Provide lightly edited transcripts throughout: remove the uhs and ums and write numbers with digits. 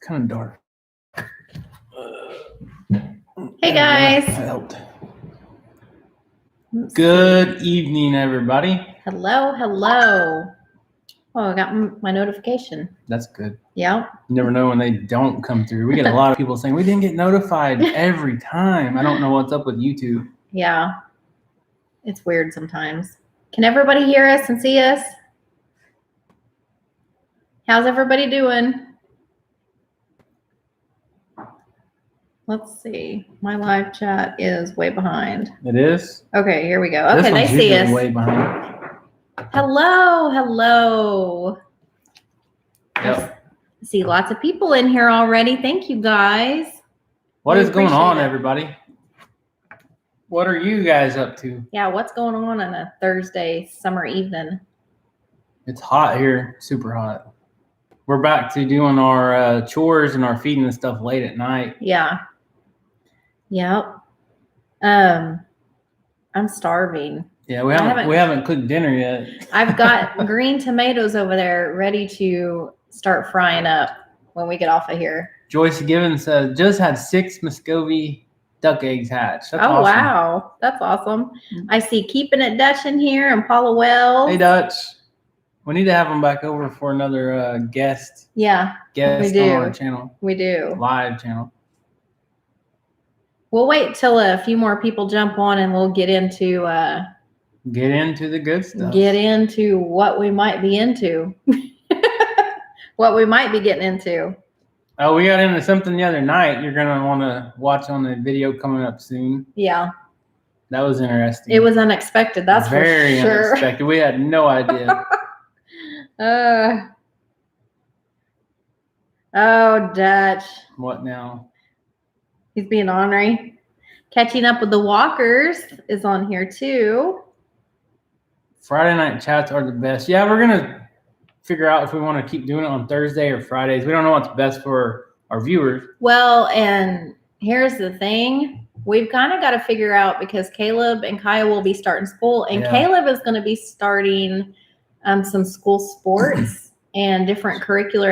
kind of dark. Hey guys. That helped. Good evening, everybody. Hello. Oh, I got my notification. That's good. Yeah. You never know when they don't come through. We get a lot of people saying, we didn't get notified every time. I don't know what's up with YouTube. Yeah. It's weird sometimes. Can everybody hear us and see us? How's everybody doing? Let's see. My live chat is way behind. It is? Okay, here we go. Okay, they see us. Way behind. Hello. Yep. I see lots of people in here already. Thank you guys. What is going on, everybody? What are you guys up to? Yeah, what's going on a Thursday summer evening? It's hot here, super hot. We're back to doing our chores and our feeding and stuff late at night. Yeah. Yep. I'm starving. Yeah, we haven't cooked dinner yet. I've got green tomatoes over there ready to start frying up when we get off of here. Joyce Gibbons says, just had 6 Muscovy duck eggs hatched. That's awesome. Wow. That's awesome. I see Keeping It Dutch in here and Paula Wells. Hey, Dutch. We need to have them back over for another guest. Yeah, guest we do. On our channel. We do. Live channel. We'll wait till a few more people jump on and we'll get into the good stuff. Get into what we might be into. What we might be getting into. Oh, we got into something the other night you're going to want to watch on the video coming up soon. Yeah. That was interesting. It was unexpected. That's very for sure. Unexpected. We had no idea. Oh, Dutch. What now? He's being ornery. Catching Up with the Walkers is on here too. Friday night chats are the best. Yeah, we're going to figure out if we want to keep doing it on Thursday or Fridays. We don't know what's best for our viewers. Well, and here's the thing. We've kind of got to figure out because Caleb and Kaya will be starting school, and Caleb is going to be starting some school sports and different extracurricular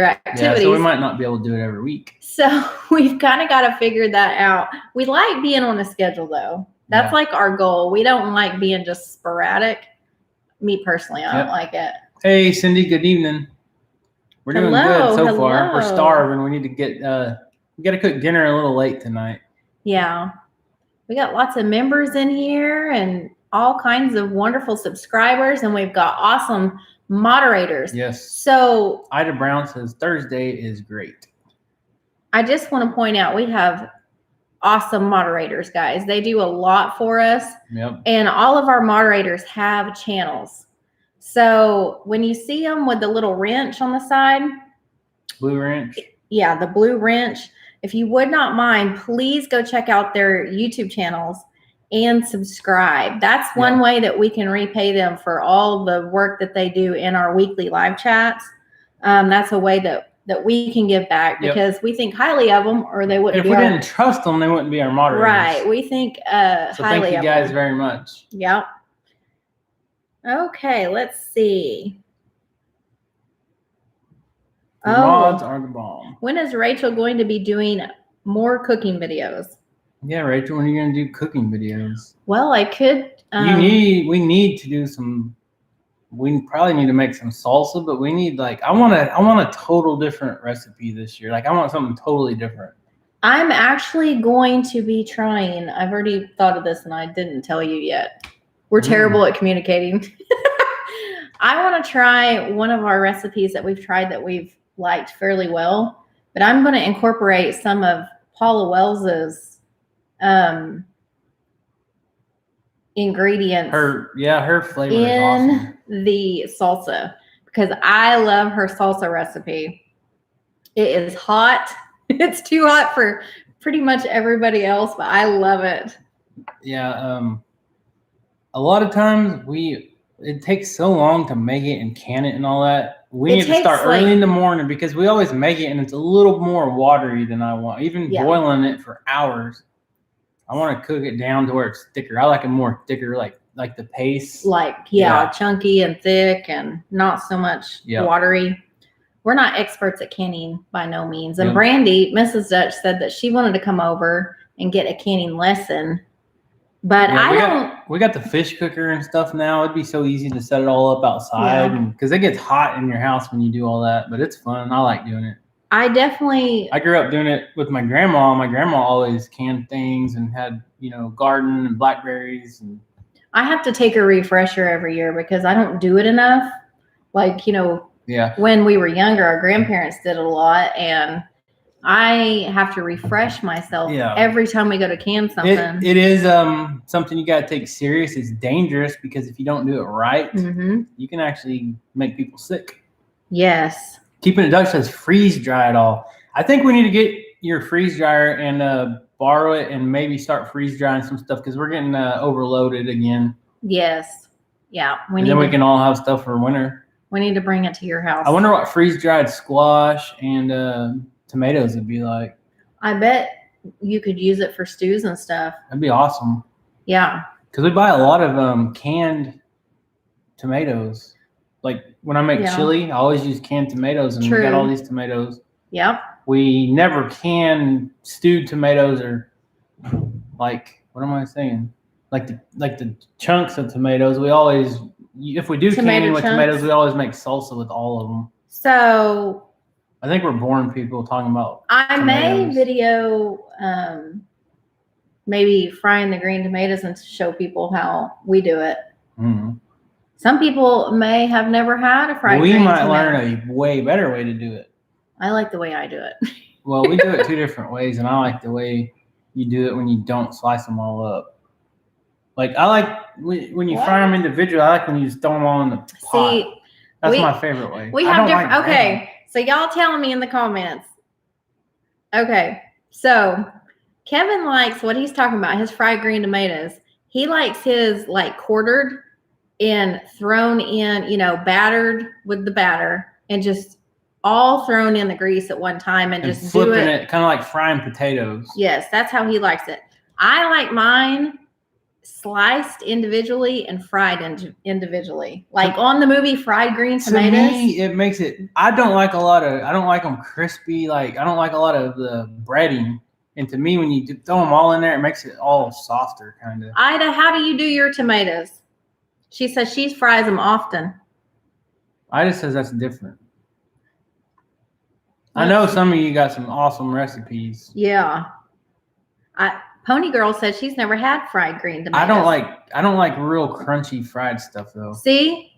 activities. Yeah, so we might not be able to do it every week. So we've kind of got to figure that out. We like being on a schedule, though. That's like our goal. We don't like being just sporadic. Me personally, I don't like it. Hey, Cindy, good evening. We're doing good so far. We're starving. We need to get we got to cook dinner a little late tonight. Yeah. We got lots of members in here and all kinds of wonderful subscribers, and we've got awesome moderators. Yes. So Ida Brown says Thursday is great. I just want to point out we have awesome moderators, guys. They do a lot for us. Yep. And all of our moderators have channels. So when you see them with the little wrench on the side. Blue wrench. Yeah, the blue wrench. If you would not mind, please go check out their YouTube channels and subscribe. That's one way that we can repay them for all the work that they do in our weekly live chats. That's a way that we can give back because we think highly of them, or they wouldn't. If we didn't trust them, they wouldn't be our moderators. Right. We think highly of them. So thank you guys very much. Yep. Okay, let's see. The mods are the bomb. When is Rachel going to be doing more cooking videos? Yeah, Rachel, when are you going to do cooking videos? Well, I could. We need to do some. We probably need to make some salsa, but we need I want a total different recipe this year. I want something totally different. I'm actually going to be trying. I've already thought of this and I didn't tell you yet. We're terrible at communicating. I want to try one of our recipes that we've tried that we've liked fairly well, but I'm going to incorporate some of Paula Wells's ingredients. Her flavor is awesome. The salsa, because I love her salsa recipe. It is hot. It's too hot for pretty much everybody else, but I love it. Yeah. A lot of times it takes so long to make it and can it and all that. We need to start early in the morning because we always make it and it's a little more watery than I want. Even boiling it for hours, I want to cook it down to where it's thicker. I like it more thicker, like the paste. Chunky and thick and not so much watery. we're not experts at canning by no means. And Brandy, Mrs. Dutch, said that she wanted to come over and get a canning lesson. But we got the fish cooker and stuff now. It'd be so easy to set it all up outside because it gets hot in your house when you do all that. But it's fun. I like doing it. I grew up doing it with my grandma. My grandma always canned things and had, garden and blackberries. And I have to take a refresher every year because I don't do it enough. Like, when we were younger, our grandparents did it a lot, and I have to refresh myself every time we go to can something. It is something you got to take serious. It's dangerous because if you don't do it right, you can actually make people sick. Yes. Keeping it Dutch says freeze dry it all. I think we need to get your freeze dryer and borrow it and maybe start freeze drying some stuff because we're getting overloaded again. Yes. Yeah. We can all have stuff for winter. We need to bring it to your house. I wonder what freeze dried squash and tomatoes would be like. I bet you could use it for stews and stuff. That'd be awesome. Yeah. Because we buy a lot of canned tomatoes. Like when I make chili, I always use canned tomatoes, and we got all these tomatoes. Yep. We never can stewed tomatoes or like, what am I saying? Like the chunks of tomatoes. We always, if we do canning with tomatoes, we always make salsa with all of them. So I think we're boring people talking about tomatoes. May video maybe frying the green tomatoes and show people how we do it. Mm-hmm. Some people may have never had a fried green tomato. We might learn a way better way to do it. I like the way I do it. Well, we do it two different ways, and I like the way you do it when you don't slice them all up. Like, I like when you fry them individually. I like when you just throw them all in the pot. See, that's my favorite way. We have different. Okay, so y'all telling me in the comments. Okay, so Kevin likes what he's talking about, his fried green tomatoes. He likes his like quartered and thrown in, battered with the batter and just all thrown in the grease at one time and just flipping it kind of like frying potatoes. Yes, that's how he likes it. I like mine sliced individually and fried individually. Like on the movie Fried Green Tomatoes. To me, it makes it, I don't like them crispy. Like, I don't like a lot of the breading. And to me, when you throw them all in there, it makes it all softer, kind of. Ida, how do you do your tomatoes? She says she fries them often. Ida says that's different. I know some of you got some awesome recipes. Yeah. Pony Girl said she's never had fried green tomatoes. I don't like real crunchy fried stuff though. See?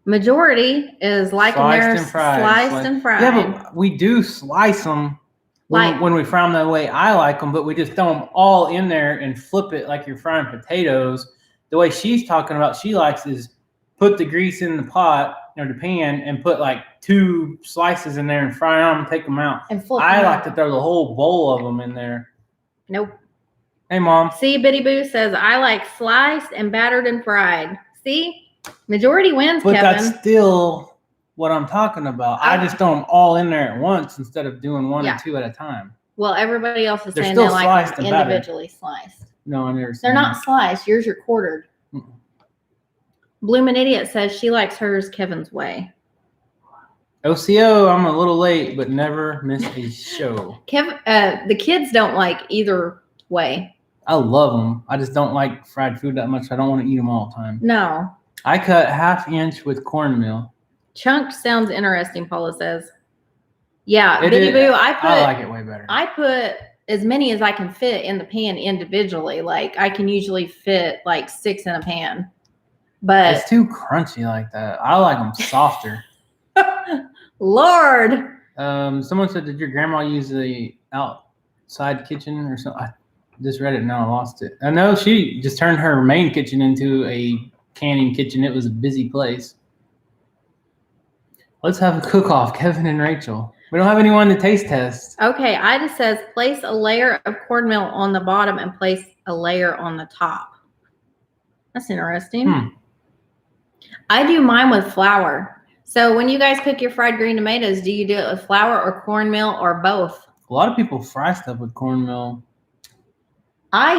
Majority is liking theirs sliced and fried. Yeah, but we do slice them when we fry them the way I like them, but we just throw them all in there and flip it like you're frying potatoes. The way she's talking about she likes is put the grease in the pot or the pan and put like 2 slices in there and fry them, take them out. And flip I like to throw the whole bowl of them in there. Nope. Hey, Mom. See, Bitty Boo says, I like sliced and battered and fried. See? Majority wins, Kevin. But that's still what I'm talking about. I just throw them all in there at once instead of doing 1 or 2 at a time. Well, everybody else is saying they like them individually sliced. No, I never seen They're not sliced. Yours are quartered. Mm-mm. Bloomin' Idiot says she likes hers Kevin's way. OCO, I'm a little late, but never miss a show. Kevin, the kids don't like either way. I love them. I just don't like fried food that much. I don't want to eat them all the time. No. I cut 1/2 inch with cornmeal. Chunked sounds interesting, Paula says. Yeah, Bitty Boo, I like it way better. I put as many as I can fit in the pan individually. Like I can usually fit like 6 in a pan. But it's too crunchy like that. I like them softer. Lord. Someone said, did your grandma use the outside kitchen or something? I just read it and now I lost it. I know she just turned her main kitchen into a canning kitchen. It was a busy place. Let's have a cook-off, Kevin and Rachel. We don't have anyone to taste test. Okay, Ida says place a layer of cornmeal on the bottom and place a layer on the top. That's interesting. I do mine with flour. So when you guys cook your fried green tomatoes, do you do it with flour or cornmeal or both? A lot of people fry stuff with cornmeal. I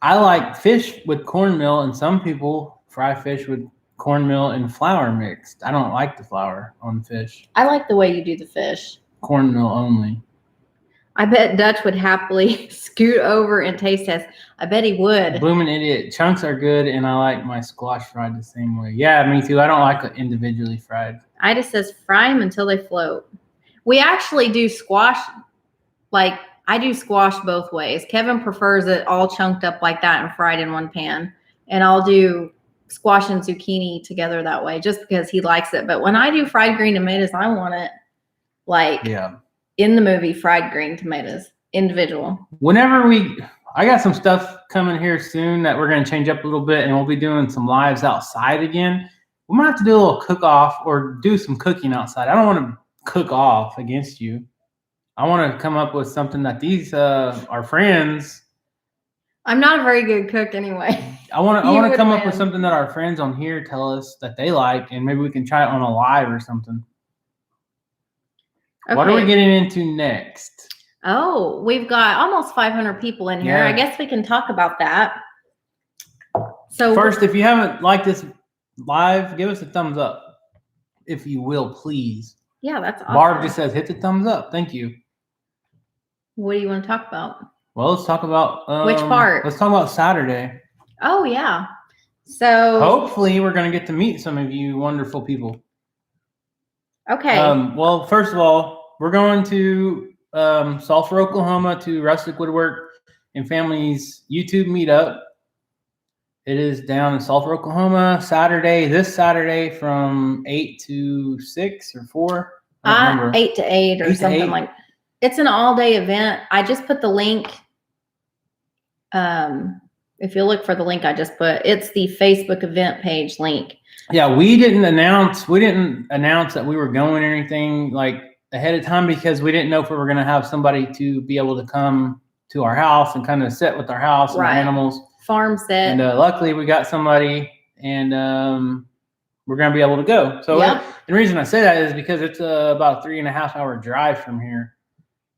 like fish with cornmeal, and some people fry fish with cornmeal and flour mixed. I don't like the flour on fish. I like the way you do the fish. Cornmeal only. I bet Dutch would happily scoot over and taste test. I bet he would. Bloomin' idiot. Chunks are good, and I like my squash fried the same way. Yeah, me too. I don't like it individually fried. I just says fry them until they float. We actually do squash, like I do squash both ways. Kevin prefers it all chunked up like that and fried in one pan. And I'll do squash and zucchini together that way just because he likes it. But when I do fried green tomatoes, I want it like in the movie fried green tomatoes, individual. I got some stuff coming here soon that we're going to change up a little bit, and we'll be doing some lives outside again. We might have to do a little cook-off or do some cooking outside. I don't want to cook off against you. I want to come up with something that these our friends. I'm not a very good cook anyway. I want to come up with something that our friends on here tell us that they like, and maybe we can try it on a live or something. Okay. What are we getting into next? Oh, we've got almost 500 people in here. Yeah. I guess we can talk about that. So first, if you haven't liked this live, give us a thumbs up, if you will, please. Yeah, that's awesome. Barb just says, hit the thumbs up. Thank you. What do you want to talk about? Well, let's talk about... which part? Let's talk about Saturday. Oh, yeah. So... hopefully, we're going to get to meet some of you wonderful people. Okay. Well, first of all, we're going to Sulphur, Oklahoma to Rustic Woodwork and Family's YouTube meetup. It is down in Sulphur, Oklahoma, this Saturday from 8 to 6 or 4. 8 to 8 or something like that. It's an all-day event. I just put the link. If you look for the link I just put, it's the Facebook event page link. Yeah, we didn't announce that we were going or anything like ahead of time because we didn't know if we were going to have somebody to be able to come to our house and kind of sit with our house and our animals. Farm sit. And luckily we got somebody, and we're going to be able to go. So the reason I say that is because it's about a 3.5 hour drive from here.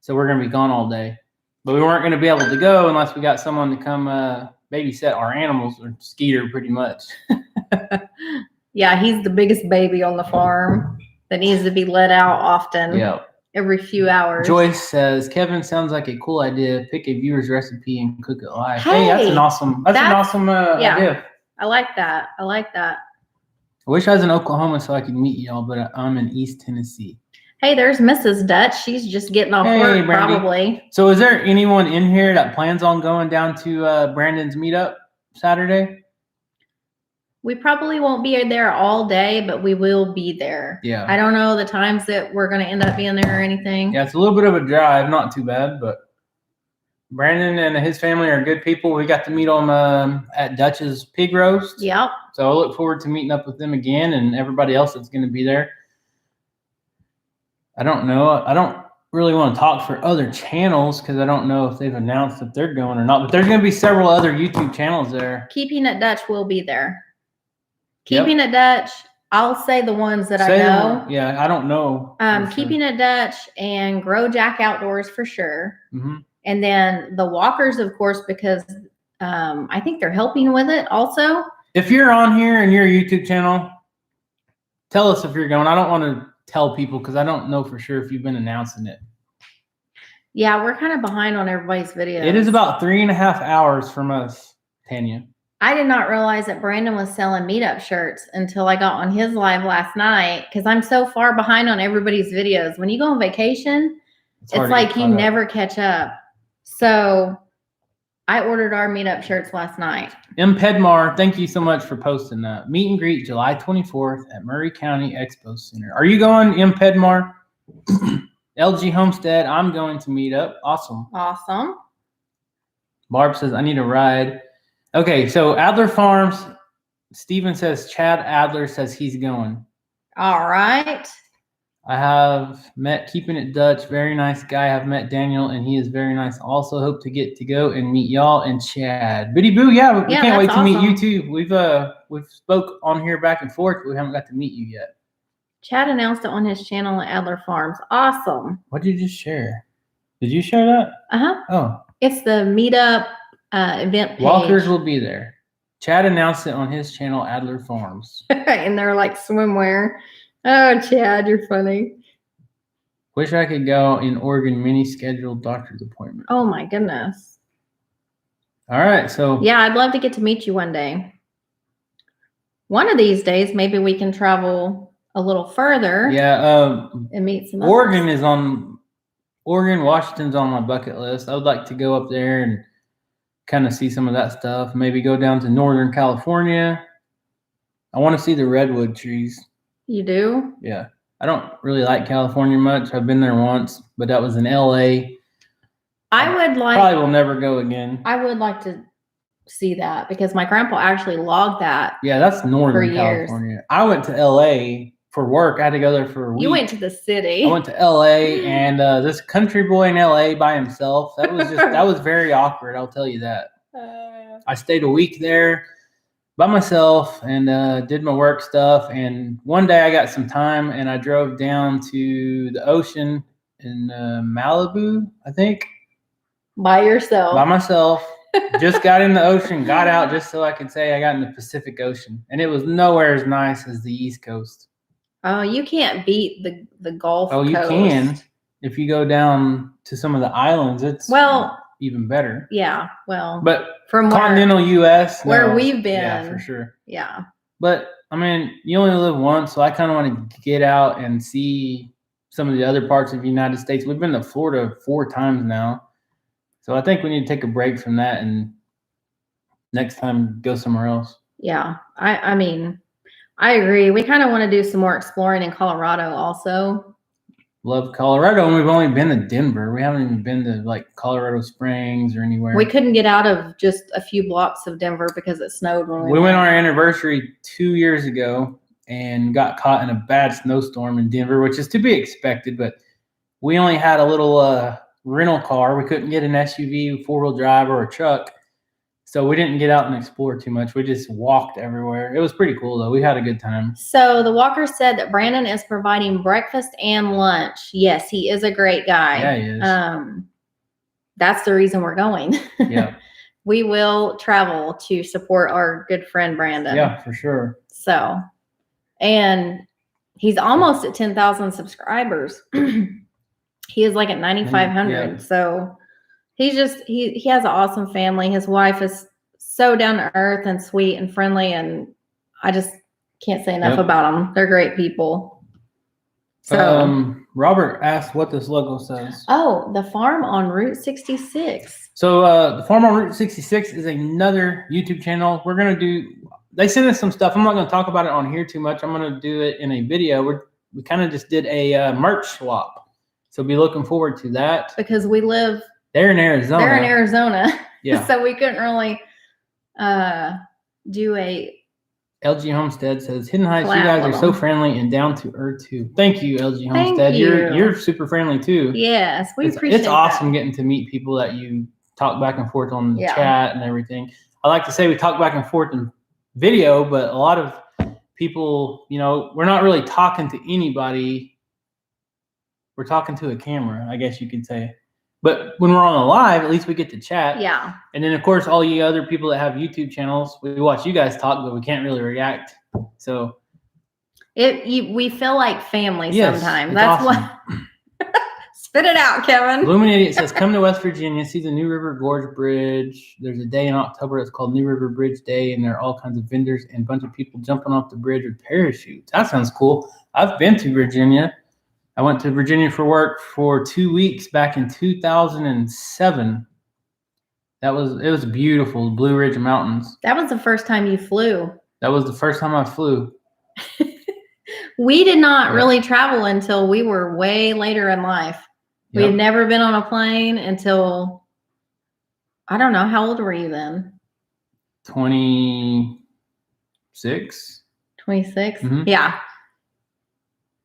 So we're going to be gone all day. But we weren't going to be able to go unless we got someone to come babysit our animals, or Skeeter pretty much. Yeah, he's the biggest baby on the farm that needs to be let out often. Yeah. Every few hours. Joyce says, Kevin, sounds like a cool idea. Pick a viewer's recipe and cook it live. Hey, that's an awesome idea. I like that. I wish I was in Oklahoma so I could meet y'all, but I'm in East Tennessee. Hey, there's Mrs. Dutch. She's just getting off work, Brandy. Probably. So is there anyone in here that plans on going down to Brandon's meetup Saturday? We probably won't be there all day, but we will be there. Yeah. I don't know the times that we're going to end up being there or anything. Yeah, it's a little bit of a drive. Not too bad, but Brandon and his family are good people. We got to meet them at Dutch's Pig Roast. Yep. So I look forward to meeting up with them again and everybody else that's going to be there. I don't know. I don't really want to talk for other channels because I don't know if they've announced if they're going or not. But there's going to be several other YouTube channels there. Keeping It Dutch will be there. Keeping It Dutch, I'll say the ones that I know. Yeah, I don't know. Keeping It Dutch and Grow Jack Outdoors for sure. Mm-hmm. And then the Walkers, of course, because I think they're helping with it also. If you're on here and you're a YouTube channel, tell us if you're going. I don't want to tell people because I don't know for sure if you've been announcing it. Yeah, we're kind of behind on everybody's videos. It is about 3.5 hours from us, Tanya. I did not realize that Brandon was selling meetup shirts until I got on his live last night because I'm so far behind on everybody's videos. When you go on vacation, it's like you never catch up. So I ordered our meetup shirts last night. M. Pedmar, thank you so much for posting that. Meet and greet July 24th at Murray County Expo Center. Are you going, M. Pedmar? LG Homestead, I'm going to meet up. Awesome. Awesome. Barb says, I need a ride. Okay, so Adler Farms, Steven says Chad Adler says he's going. All right. I have met Keeping It Dutch, very nice guy. I've met Daniel, and he is very nice. Also hope to get to go and meet y'all and Chad. Biddy Boo, yeah, we can't wait to meet you too. We've spoke on here back and forth, but we haven't got to meet you yet. Chad announced it on his channel at Adler Farms. Awesome. What did you just share? Did you share that? Uh-huh. Oh. It's the meetup event page. Walkers will be there. Chad announced it on his channel, Adler Farms. And they're like swimwear. Oh, Chad, you're funny. Wish I could go in Oregon mini scheduled doctor's appointment. Oh my goodness. All right, so yeah, I'd love to get to meet you one day. One of these days, maybe we can travel a little further. Yeah, and meet some. Oregon is on. Oregon, Washington's on my bucket list. I would like to go up there and kind of see some of that stuff. Maybe go down to Northern California. I want to see the redwood trees. You do? Yeah. I don't really like California much. I've been there once, but that was in LA. Probably will never go again. I would like to see that because my grandpa actually logged that. Yeah, that's Northern California. I went to LA for work. I had to go there for a week. You went to the city. I went to LA, and this country boy in LA by himself. That was very awkward. I'll tell you that. I stayed a week there by myself and did my work stuff. And one day I got some time, and I drove down to the ocean in Malibu, I think. By yourself? By myself. Just got in the ocean, got out just so I could say I got in the Pacific Ocean. And it was nowhere as nice as the East Coast. Oh, you can't beat the Gulf Coast. Oh, you can. If you go down to some of the islands, it's even better. Yeah, well. But from continental U.S. Where we've been. Yeah, for sure. Yeah. But, I mean, you only live once, so I kind of want to get out and see some of the other parts of the United States. We've been to Florida 4 times now. So I think we need to take a break from that and next time go somewhere else. Yeah, I mean, I agree. We kind of want to do some more exploring in Colorado also. Love Colorado, and we've only been to Denver. We haven't even been to like Colorado Springs or anywhere. We couldn't get out of just a few blocks of Denver because it snowed when we went on our anniversary 2 years ago and got caught in a bad snowstorm in Denver, which is to be expected, but we only had a little rental car. We couldn't get an SUV, 4-wheel drive, or a truck. So we didn't get out and explore too much. We just walked everywhere. It was pretty cool, though. We had a good time. So the walker said that Brandon is providing breakfast and lunch. Yes, he is a great guy. Yeah, he is. That's the reason we're going. Yeah. We will travel to support our good friend Brandon. Yeah, for sure. So, and he's almost at 10,000 subscribers. He is like at 9,500. Yeah. So he's just, he has an awesome family. His wife is so down to earth and sweet and friendly. And I just can't say enough about them. They're great people. So Robert asked what this logo says. Oh, the farm on Route 66. So the farm on Route 66 is another YouTube channel. We're going to do, they sent us some stuff. I'm not going to talk about it on here too much. I'm going to do it in a video. We kind of just did a merch swap. So be looking forward to that. Because we live. They're in Arizona. They're in Arizona. Yeah. So we couldn't really do a. LG Homestead says, Hidden Heights, you guys are so friendly and down to earth too. Thank you, LG Homestead. Thank you. You're super friendly too. Yes, we appreciate it. It's awesome getting to meet people that you talk back and forth on the chat and everything. I like to say we talk back and forth in video, but a lot of people, you know, we're not really talking to anybody. We're talking to a camera, I guess you could say. But when we're on a live, at least we get to chat. Yeah. And then, of course, all you other people that have YouTube channels, we watch you guys talk, but we can't really react. So we feel like family sometimes. That's awesome. what. Spit it out, Kevin. Illuminated says, come to West Virginia, see the New River Gorge Bridge. There's a day in October that's called New River Bridge Day, and there are all kinds of vendors and a bunch of people jumping off the bridge with parachutes. That sounds cool. I've been to Virginia. I went to Virginia for work for 2 weeks back in 2007. It was beautiful, Blue Ridge Mountains. That was the first time you flew. That was the first time I flew. We did not really travel until we were way later in life. Yep. We had never been on a plane until, I don't know, how old were you then? 26. 26? Mm-hmm. Yeah.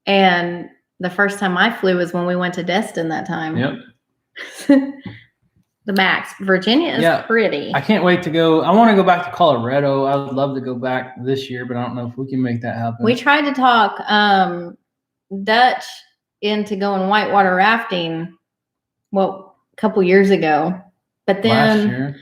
And the first time I flew was when we went to Destin that time. Yep. The max. Virginia is pretty. I can't wait to go. I want to go back to Colorado. I would love to go back this year, but I don't know if we can make that happen. We tried to talk Dutch into going whitewater rafting, a couple years ago. But then. Last year?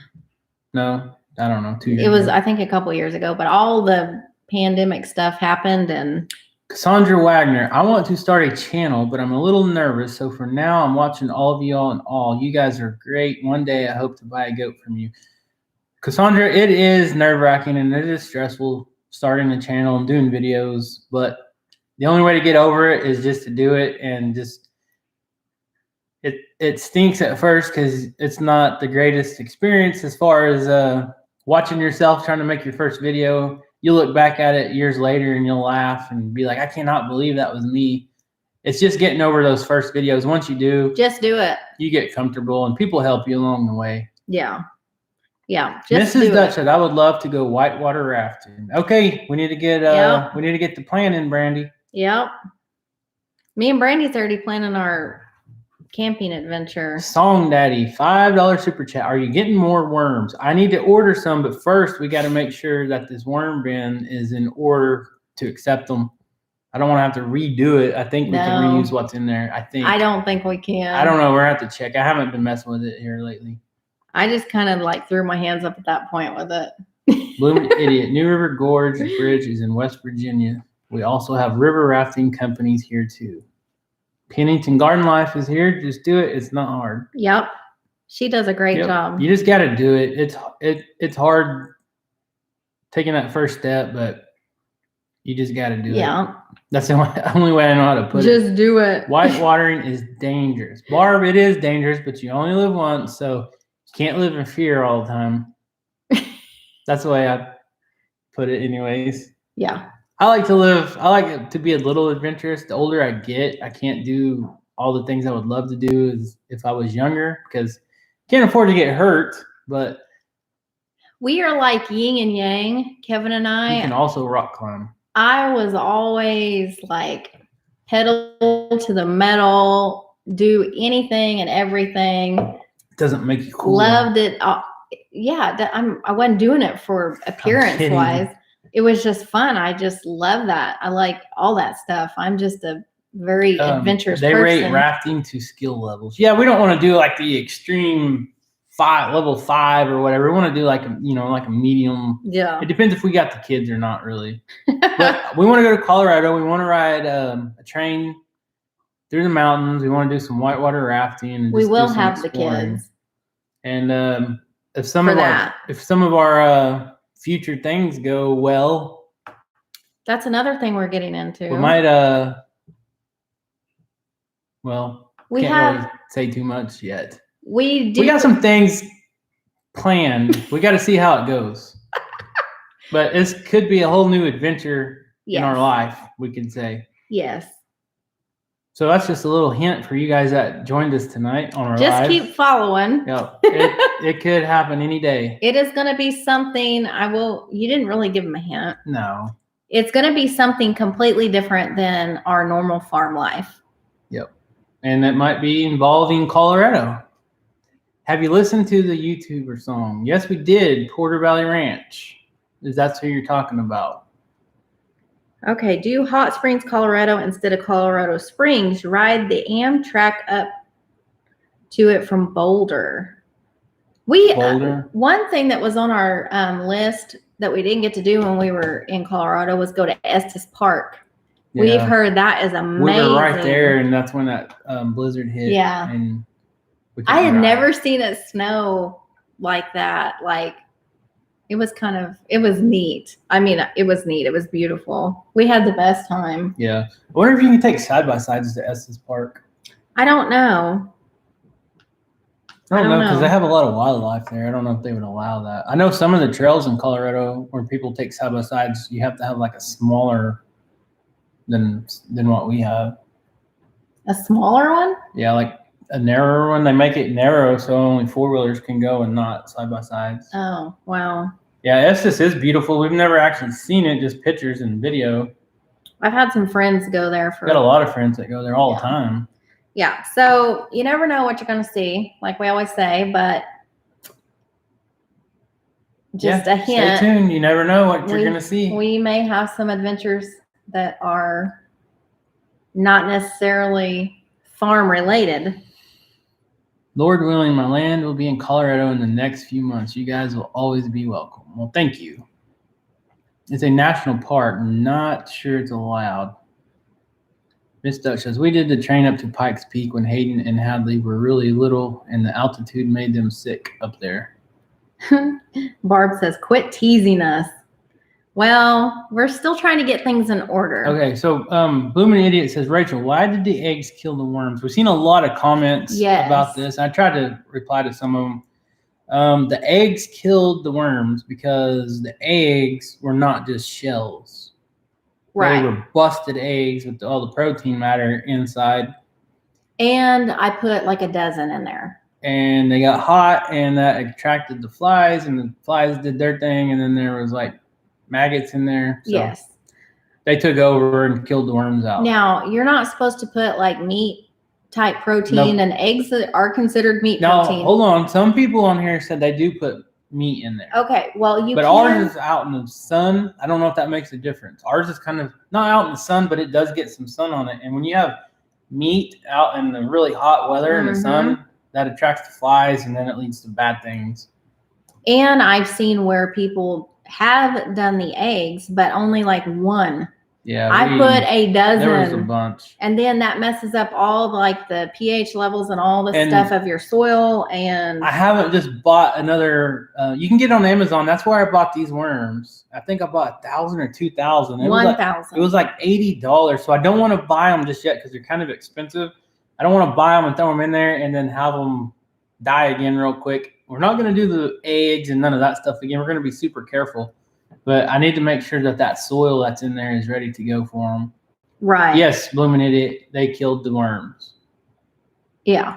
No. I don't know, 2 years It was, ago. I think, a couple years ago, but all the pandemic stuff happened and. Cassandra Wagner, I want to start a channel, but I'm a little nervous. So for now, I'm watching all of y'all and all. You guys are great. One day I hope to buy a goat from you. Cassandra, it is nerve-wracking and it is stressful starting a channel and doing videos, but the only way to get over it is just to do it, and just it stinks at first because it's not the greatest experience as far as watching yourself trying to make your first video. You look back at it years later and you'll laugh and be like, I cannot believe that was me. It's just getting over those first videos. Once you do, just do it. You get comfortable and people help you along the way. Yeah. Yeah. Mrs. Dutch said, I would love to go whitewater rafting. Okay, we need to get the plan in, Brandy. Yep. Me and Brandy's already planning our camping adventure. Song Daddy, $5 super chat. Are you getting more worms? I need to order some, but first we got to make sure that this worm bin is in order to accept them. I don't want to have to redo it. I think we can reuse what's in there. I don't think we can. I don't know. We're going to have to check. I haven't been messing with it here lately. I just kind of like threw my hands up at that point with it. Blooming Idiot. New River Gorge Bridge is in West Virginia. We also have river rafting companies here too. Pennington Garden Life is here. Just do it. It's not hard. Yep. She does a great job. You just got to do it. It's hard taking that first step, but you just got to do it. Yeah. That's the only way I know how to put it. Just do it. Whitewatering is dangerous. Barb, it is dangerous, but you only live once, so you can't live in fear all the time. That's the way I put it anyways. Yeah. I like it to be a little adventurous. The older I get, I can't do all the things I would love to do as if I was younger, because can't afford to get hurt, but we are like yin and yang, Kevin and I. You can also rock climb. I was always like pedal to the metal, do anything and everything. It doesn't make you cool. Loved it. Yeah, I wasn't doing it for appearance wise. It was just fun. I just love that. I like all that stuff. I'm just a very adventurous person. They rate rafting to skill levels. Yeah, we don't want to do like the extreme level 5 or whatever. We want to do like a medium. Yeah. It depends if we got the kids or not, really. But we want to go to Colorado. We want to ride a train through the mountains. We want to do some whitewater rafting. And we will have the kids. And if some of our future things go well, that's another thing we're getting into. We might we can't really say too much yet. We got some things planned. We got to see how it goes. But this could be a whole new adventure in our life, we could say. Yes. So that's just a little hint for you guys that joined us tonight on our live. Just keep following. Yep. It could happen any day. It is going to be something you didn't really give them a hint. No. It's going to be something completely different than our normal farm life. Yep. And it might be involving Colorado. Have you listened to the YouTuber song? Yes, we did. Porter Valley Ranch. That's who you're talking about. Okay, do Hot Springs, Colorado instead of Colorado Springs. Ride the Amtrak up to it from Boulder. One thing that was on our list that we didn't get to do when we were in Colorado was go to Estes Park. Yeah. We've heard that is amazing. We were right there, and that's when that blizzard hit. Yeah. And I had never seen it snow like that. Like, it was neat. I mean, it was neat. It was beautiful. We had the best time. Yeah. I wonder if you can take side-by-sides to Estes Park. I don't know. I don't know, because they have a lot of wildlife there. I don't know if they would allow that. I know some of the trails in Colorado where people take side-by-sides, you have to have like a smaller than what we have. A smaller one? Yeah, like a narrower one. They make it narrow so only 4-wheelers can go and not side-by-sides. Oh, wow. Yeah, Estes is beautiful. We've never actually seen it, just pictures and video. I've had some friends go there got a lot of friends that go there all the time. Yeah, so you never know what you're going to see, like we always say, but just a hint. Stay tuned. You never know what you're going to see. We may have some adventures that are not necessarily farm related. Lord willing, my land will be in Colorado in the next few months. You guys will always be welcome. Well, thank you. It's a national park. Not sure it's allowed. Miss Duck says, we did the train up to Pikes Peak when Hayden and Hadley were really little, and the altitude made them sick up there. Barb says, quit teasing us. Well, we're still trying to get things in order. Okay, so Bloomin' Idiot says, Rachel, why did the eggs kill the worms? We've seen a lot of comments about this. I tried to reply to some of them. The eggs killed the worms because the eggs were not just shells. Right. They were busted eggs with all the protein matter inside. And I put like a dozen in there. And they got hot, and that attracted the flies, and the flies did their thing, and then there was like maggots in there. So yes. They took over and killed the worms out. Now, you're not supposed to put like meat type protein and eggs that are considered meat protein. No, hold on. Some people on here said they do put meat in there. Okay, well, But ours is out in the sun. I don't know if that makes a difference. Ours is kind of not out in the sun, but it does get some sun on it. And when you have meat out in the really hot weather in the sun, that attracts the flies, and then it leads to bad things. And I've seen where people have done the eggs, but only like one. Yeah, I put a dozen. There was a bunch. And then that messes up all like the pH levels and all the stuff of your soil. And I haven't just bought another. You can get it on Amazon. That's where I bought these worms. I think I bought 1,000 or 2,000. 1,000. It was like $80. So I don't want to buy them just yet because they're kind of expensive. I don't want to buy them and throw them in there and then have them die again real quick. We're not going to do the eggs and none of that stuff again. We're going to be super careful. But I need to make sure that soil that's in there is ready to go for them. Right. Yes, Bloomin' Idiot, they killed the worms. Yeah.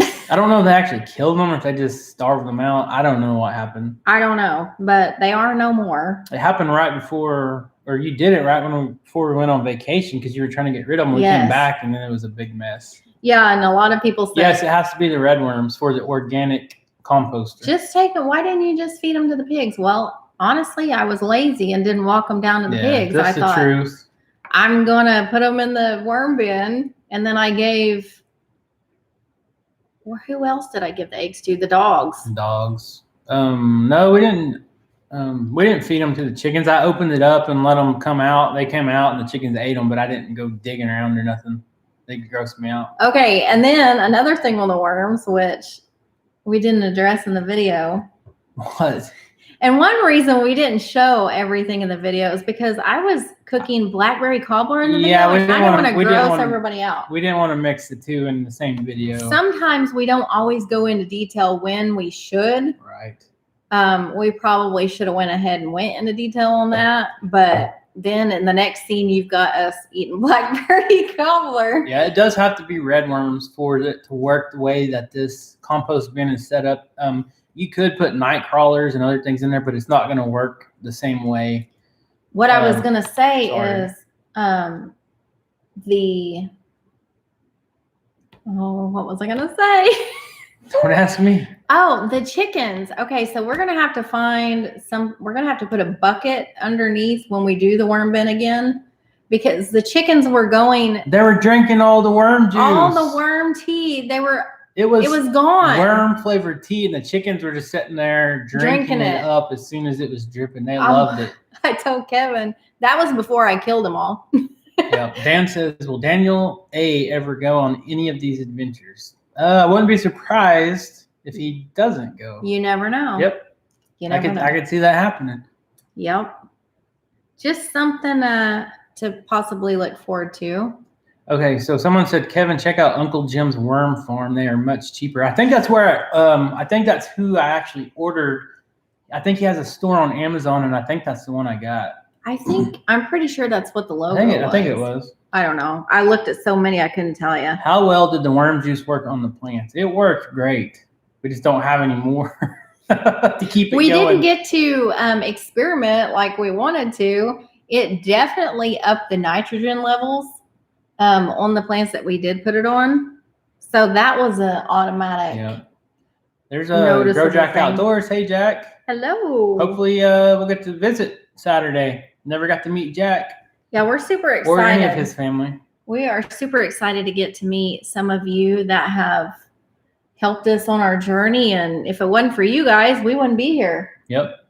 I don't know if they actually killed them or if they just starved them out. I don't know what happened. I don't know, but they are no more. It happened right before, or you did it right before we went on vacation because you were trying to get rid of them. We came back and then it was a big mess. Yeah, and a lot of people say. Yes, it has to be the red worms for the organic composter. Just take them. Why didn't you just feed them to the pigs? Well, honestly, I was lazy and didn't walk them down to the pigs. That's the truth. I'm going to put them in the worm bin. And then I gave, who else did I give the eggs to? The dogs. Dogs. No, we didn't. We didn't feed them to the chickens. I opened it up and let them come out. They came out and the chickens ate them, but I didn't go digging around or nothing. They grossed me out. Okay. And then another thing on the worms, which we didn't address in the video. What? And one reason we didn't show everything in the video is because I was cooking blackberry cobbler in the video. Yeah, I didn't want to gross everybody out. We didn't want to mix the two in the same video. Sometimes we don't always go into detail when we should. Right. We probably should have went ahead and went into detail on that. But then in the next scene, you've got us eating blackberry cobbler. Yeah, it does have to be red worms for it to work the way that this compost bin is set up. You could put night crawlers and other things in there, but it's not going to work the same way. What I was going to say is what was I going to say? Don't ask me. Oh, the chickens. Okay, so we're going to have to we're going to have to put a bucket underneath when we do the worm bin again because the chickens were they were drinking all the worm juice. All the worm tea. It was gone. Worm flavored tea, and the chickens were just sitting there drinking it up as soon as it was dripping. They loved it. I told Kevin that was before I killed them all. Yeah. Dan says, "Will Daniel A ever go on any of these adventures?" I wouldn't be surprised if he doesn't go. You never know. Yep. You never know. I could see that happening. Yep. Just something to possibly look forward to. Okay, so someone said, Kevin, check out Uncle Jim's worm farm. They are much cheaper. I think that's where, I think that's who I actually ordered. I think he has a store on Amazon, and I think that's the one I got. I'm pretty sure that's what the logo was. I think it was. I don't know. I looked at so many, I couldn't tell you. How well did the worm juice work on the plants? It worked great. We just don't have any more to keep it going. We didn't get to experiment like we wanted to. It definitely upped the nitrogen levels on the plants that we did put it on. So that was an automatic. Yeah. There's a Grow Jack Outdoors. Hey, Jack. Hello. Hopefully we'll get to visit Saturday. Never got to meet Jack. Yeah, we're super excited. Or any of his family. We are super excited to get to meet some of you that have helped us on our journey. And if it wasn't for you guys, we wouldn't be here. Yep.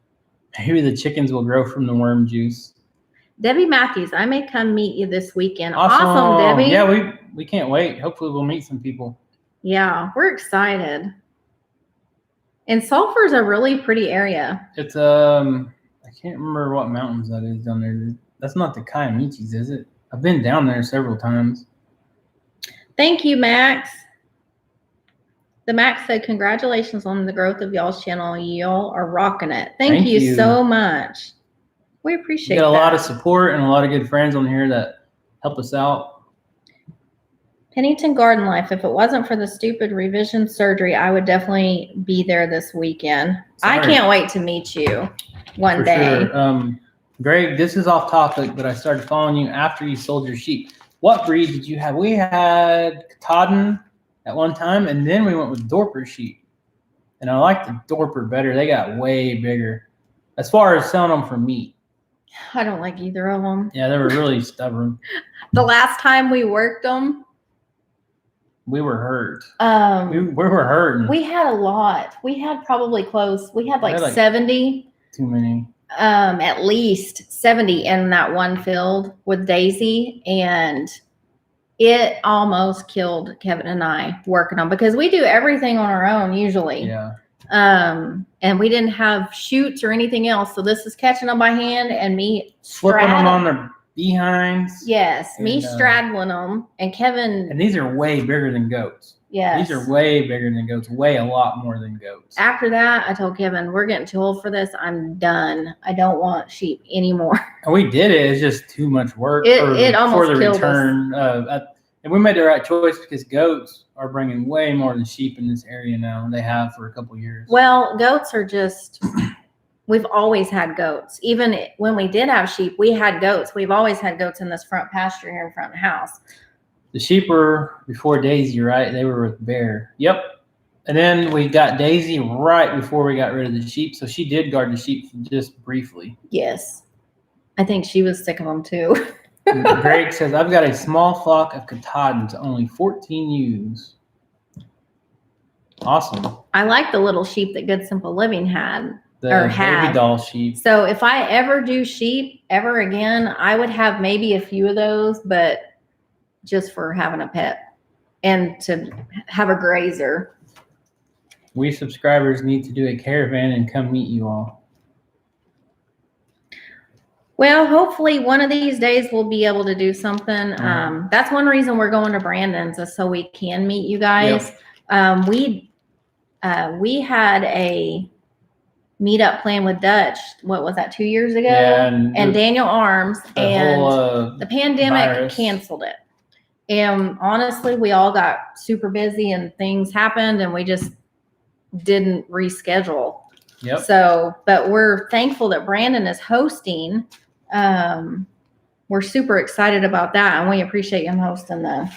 Maybe the chickens will grow from the worm juice. Debbie Matthews, I may come meet you this weekend. Awesome, Debbie. Yeah, we can't wait. Hopefully we'll meet some people. Yeah, we're excited. And Sulphur's a really pretty area. It's I can't remember what mountains that is down there. That's not the Kiamichis, is it? I've been down there several times. Thank you, Max. The Max said, congratulations on the growth of y'all's channel. Y'all are rocking it. Thank you so much. We appreciate that. We got a lot of support and a lot of good friends on here that help us out. Pennington Garden Life. If it wasn't for the stupid revision surgery, I would definitely be there this weekend. Sorry. I can't wait to meet you one day. Sure. Greg, this is off topic, but I started following you after you sold your sheep. What breed did you have? We had Katahdin at one time, and then we went with Dorper sheep. And I like the Dorper better. They got way bigger as far as selling them for meat. I don't like either of them. Yeah, they were really stubborn. The last time we worked them, we were hurt. We were hurting. We had a lot. We had probably close. We had like 70. Too many. At least 70 in that one field with Daisy, and it almost killed Kevin and I working on, because we do everything on our own usually. Yeah. And we didn't have chutes or anything else, so this is catching them by hand and me flipping them on their behinds. Yes, me straddling them, and Kevin. And these are way bigger than goats. Yes. These are way bigger than goats, way a lot more than goats. After that, I told Kevin, we're getting too old for this. I'm done. I don't want sheep anymore. And we did it. It's just too much work it almost for the killed return. And we made the right choice, because goats are bringing way more than sheep in this area now. They have for a couple of years. Well, goats are just, we've always had goats. Even when we did have sheep, we had goats. We've always had goats in this front pasture here in front of the house. The sheep were before Daisy, right? They were with Bear. Yep. And then we got Daisy right before we got rid of the sheep. So she did guard the sheep just briefly. Yes. I think she was sick of them too. Greg says, I've got a small flock of Katahdins, only 14 ewes. Awesome. I like the little sheep that Good Simple Living had. The baby doll sheep. So if I ever do sheep ever again, I would have maybe a few of those, but just for having a pet and to have a grazer. We subscribers need to do a caravan and come meet you all. Well, hopefully one of these days we'll be able to do something. That's one reason we're going to Brandon's, is so we can meet you guys. Yep. We had a meetup plan with Dutch. What was that, 2 years ago? Yeah, and Daniel Arms, and whole, the pandemic virus canceled it. And honestly, we all got super busy and things happened, and we just didn't reschedule. Yep. So, but we're thankful that Brandon is hosting. We're super excited about that, and we appreciate him hosting the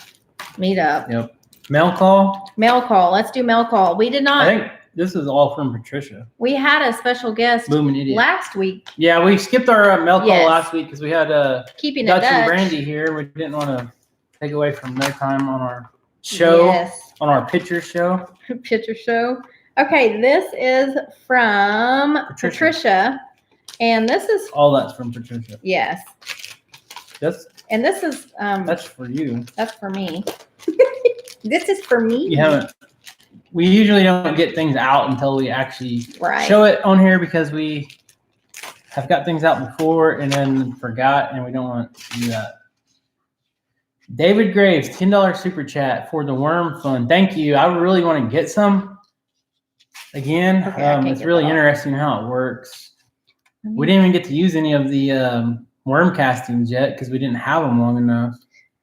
meetup. Yep. Mail call? Mail call. Let's do mail call. We did not. I think this is all from Patricia. We had a special guest last week. Yeah, we skipped our mail call last week because we had Keeping Dutch it Dutch and Brandy here. We didn't want to take away from their time on our show, on our picture show. Picture show. Okay, this is from Patricia, and this is all that's from Patricia. Yes. And this is that's for you. That's for me. This is for me. You haven't. We usually don't get things out until we actually right. show it on here because we have got things out before and then forgot, and we don't want to do that. David Graves, $10 super chat for the worm fund. Thank you. I really want to get some. Again, it's really interesting how it works. We didn't even get to use any of the worm castings yet because we didn't have them long enough.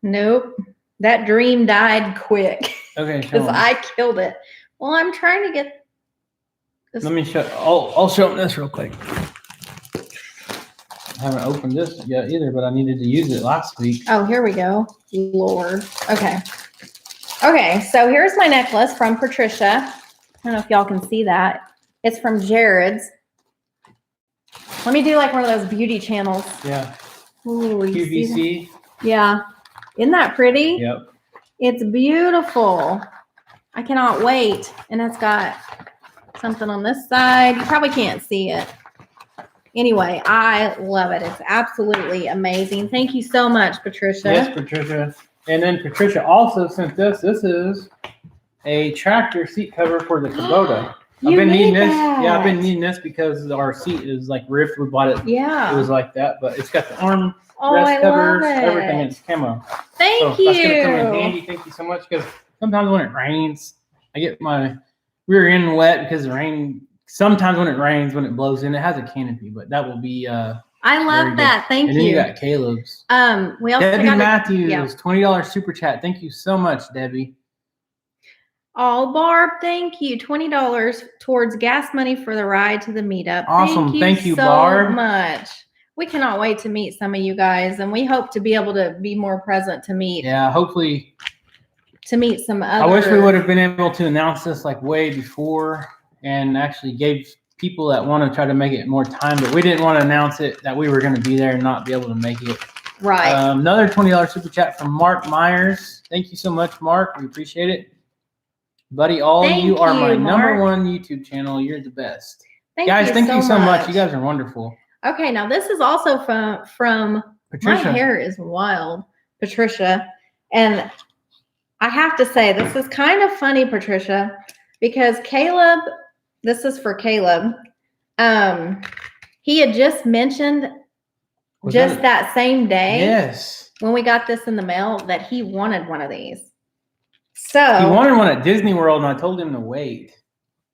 Nope. That dream died quick. Okay. Because I killed it. Well, I'm trying to get this. Let me show. I'll show them this real quick. I haven't opened this yet either, but I needed to use it last week. Oh, here we go. Lord. Okay. Okay, so here's my necklace from Patricia. I don't know if y'all can see that. It's from Jared's. Let me do like one of those beauty channels. Yeah. Ooh, QVC. Yeah. Isn't that pretty? Yep. It's beautiful. I cannot wait. And it's got something on this side. You probably can't see it. Anyway, I love it. It's absolutely amazing. Thank you so much, Patricia. Yes, Patricia. And then Patricia also sent this. This is a tractor seat cover for the Kubota. I've been needing this. Yeah, I've been needing this because our seat is like ripped. We bought it. Yeah. It was like that, but it's got the arm rest covers, everything. It's camo. Thank you. That's gonna come in handy. Thank you so much. Because sometimes when it rains, I get my rear end wet because the rain. Sometimes when it rains, when it blows in, it has a canopy, but that will be. I love that. Thank you. And then you got Caleb's. We also Debbie got Matthews, $20 super chat. Thank you so much, Debbie. Oh, Barb, thank you. $20 towards gas money for the ride to the meetup. Awesome. Thank you, so Barb. much. We cannot wait to meet some of you guys, and we hope to be able to be more present to meet. Yeah, hopefully. To meet some other. I wish we would have been able to announce this like way before and actually gave people that want to try to make it more time, but we didn't want to announce it that we were going to be there and not be able to make it. Right. Another $20 super chat from Mark Myers. Thank you so much, Mark. We appreciate it. Buddy, you are my number one YouTube channel. You're the best. Guys, thank you so much. You guys are wonderful. Okay, now this is also from Patricia. My hair is wild, Patricia. And I have to say, this is kind of funny, Patricia, because Caleb, this is for Caleb. He had just mentioned that same day. Yes. When we got this in the mail that he wanted one of these. So he wanted one at Disney World, and I told him to wait.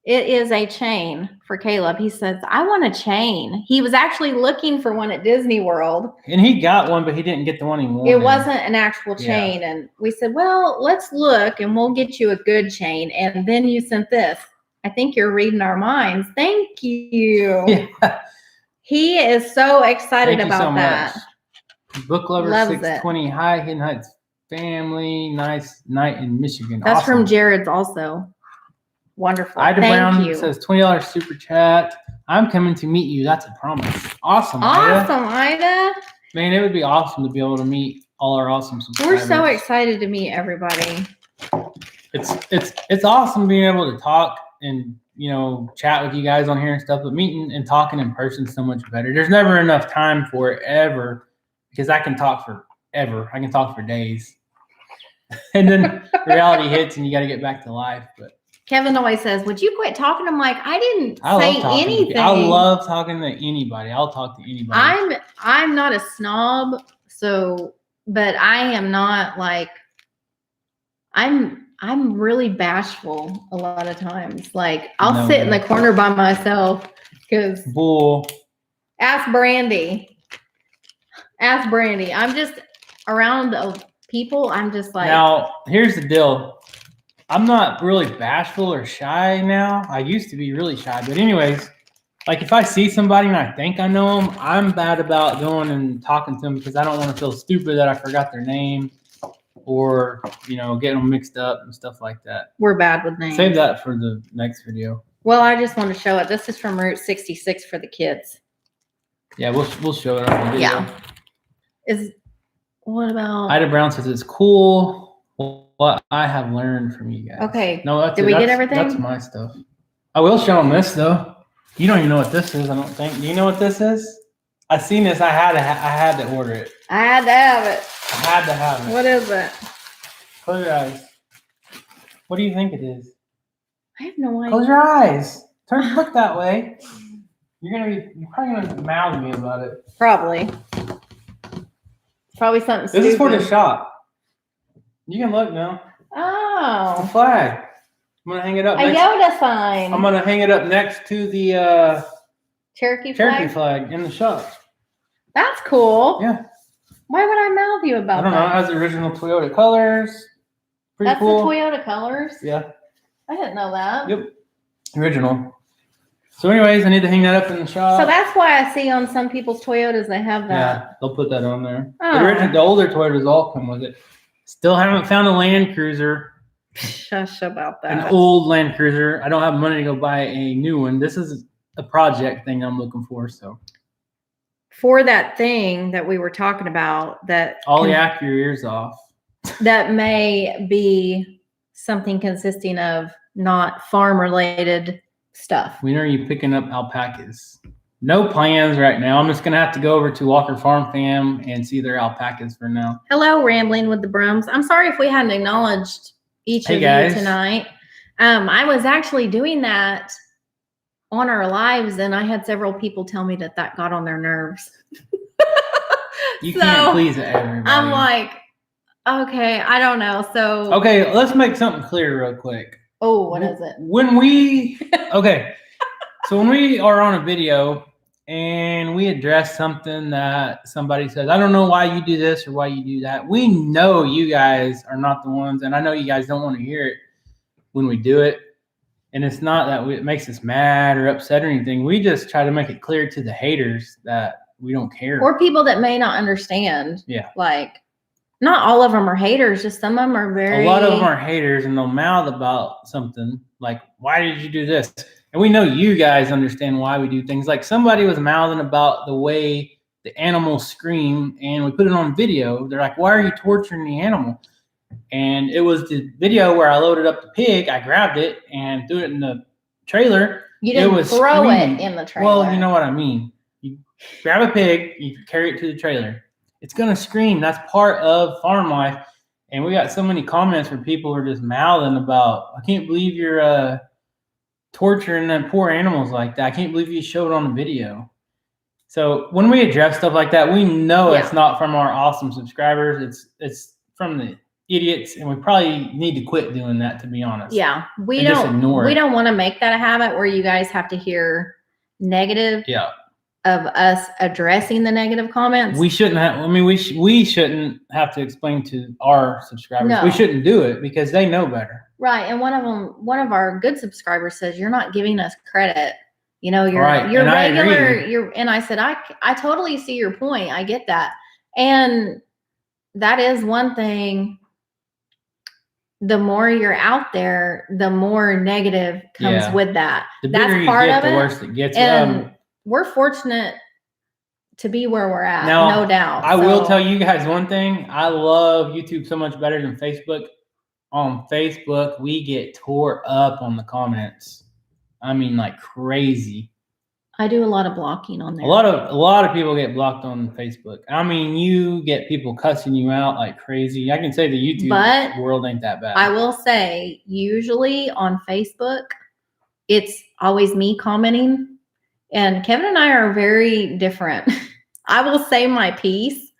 It is a chain for Caleb. He says, I want a chain. He was actually looking for one at Disney World. And he got one, but he didn't get the one he wanted. It wasn't an actual chain. Yeah. And we said, well, let's look and we'll get you a good chain. And then you sent this. I think you're reading our minds. Thank you. Yeah. He is so excited about that. Much. Book Lover 620. Hi, Hidden Heights family. Nice night in Michigan. That's awesome. From Jared's also. Wonderful. Ida Brown says $20 super chat. I'm coming to meet you. That's a promise. Awesome, Ida. Man, it would be awesome to be able to meet all our awesome subscribers. We're so excited to meet everybody. It's awesome being able to talk and chat with you guys on here and stuff, but meeting and talking in person is so much better. There's never enough time for it ever because I can talk forever. I can talk for days. And then reality hits and you got to get back to life, but Kevin always says, would you quit talking? I'm like, I didn't say anything. I love talking to anybody. I'll talk to anybody. I'm not a snob, but I am not like, I'm really bashful a lot of times. Like I'll sit in the corner by myself because Ask Brandy. I'm just around people. I'm just like. Now, here's the deal. I'm not really bashful or shy now. I used to be really shy. But anyways, like if I see somebody and I think I know them, I'm bad about going and talking to them because I don't want to feel stupid that I forgot their name or, getting them mixed up and stuff like that. We're bad with names. Save that for the next video. Well, I just want to show it. This is from Route 66 for the kids. Yeah, we'll show it on the video. Yeah. What about? Ida Brown says it's cool. What I have learned from you guys. Okay. No, Did we get everything? That's my stuff. I will show them this though. You don't even know what this is. I don't think. Do you know what this is? I seen this. I had to order it. I had to have it. I had to have it. What is it? Close your eyes. What do you think it is? I have no idea. Close your eyes. Look that way. You're probably gonna mouth me about it. Probably. Probably something stupid. This is for the shop. You can look now. Oh. It's a flag. I'm gonna hang it up. A Yoda sign. I'm gonna hang it up next to the Cherokee flag in the shop. That's cool. Yeah. Why would I mouth you about that? I don't know. It has the original Toyota colors. Pretty cool. That's the Toyota colors? Yeah. I didn't know that. Yep. Original. So anyways, I need to hang that up in the shop. So that's why I see on some people's Toyotas they have that. Yeah, they'll put that on there. Oh. The older Toyotas all come with it. Still haven't found a Land Cruiser. Shush about that. An old Land Cruiser. I don't have money to go buy a new one. This is a project thing I'm looking for. So for that thing that we were talking about, that Ollie, your ears off. That may be something consisting of not farm related stuff. When are you picking up alpacas? No plans right now. I'm just going to have to go over to Walker Farm Fam and see their alpacas for now. Hello, Rambling with the Brooms. I'm sorry if we hadn't acknowledged each of guys. you tonight. I was actually doing that on our lives, and I had several people tell me that got on their nerves. You can't please everybody. I'm like, okay, I don't know. So okay, let's make something clear real quick. Oh, what is it? When we so when we are on a video and we address something that somebody says, I don't know why you do this or why you do that. We know you guys are not the ones, and I know you guys don't want to hear it when we do it. And it's not that it makes us mad or upset or anything. We just try to make it clear to the haters that we don't care. Or people that may not understand. Yeah. Like, not all of them are haters. Just some of them are very. A lot of them are haters, and they'll mouth about something like, why did you do this? And we know you guys understand why we do things. Like somebody was mouthing about the way the animals scream, and we put it on video. They're like, why are you torturing the animal? And it was the video where I loaded up the pig. I grabbed it and threw it in the trailer. You didn't throw it in the trailer. Well, you know what I mean. You grab a pig, you carry it to the trailer. It's going to scream. That's part of farm life. And we got so many comments where people are just mouthing about, I can't believe you're torturing them poor animals like that. I can't believe you showed it on the video. So when we address stuff like that, we know it's not from our awesome subscribers. It's from the idiots, and we probably need to quit doing that, to be honest. Yeah, we don't want to make that a habit where you guys have to hear negative of us addressing the negative comments. We shouldn't have. I mean, we shouldn't have to explain to our subscribers. No. We shouldn't do it because they know better. Right, and one of our good subscribers says, "You're not giving us credit. You know, you're regular." And I said, I totally see your point. I get that, and that is one thing. The more you're out there, the more negative comes with that. That's part of it. The worse it gets. And we're fortunate to be where we're at, no doubt. I will tell you guys one thing. I love YouTube so much better than Facebook. On Facebook, we get tore up on the comments. I mean, like crazy. I do a lot of blocking on there. A lot of people get blocked on Facebook. I mean, you get people cussing you out like crazy. I can say the YouTube world ain't that bad. I will say, usually on Facebook, it's always me commenting. And Kevin and I are very different. I will say my piece.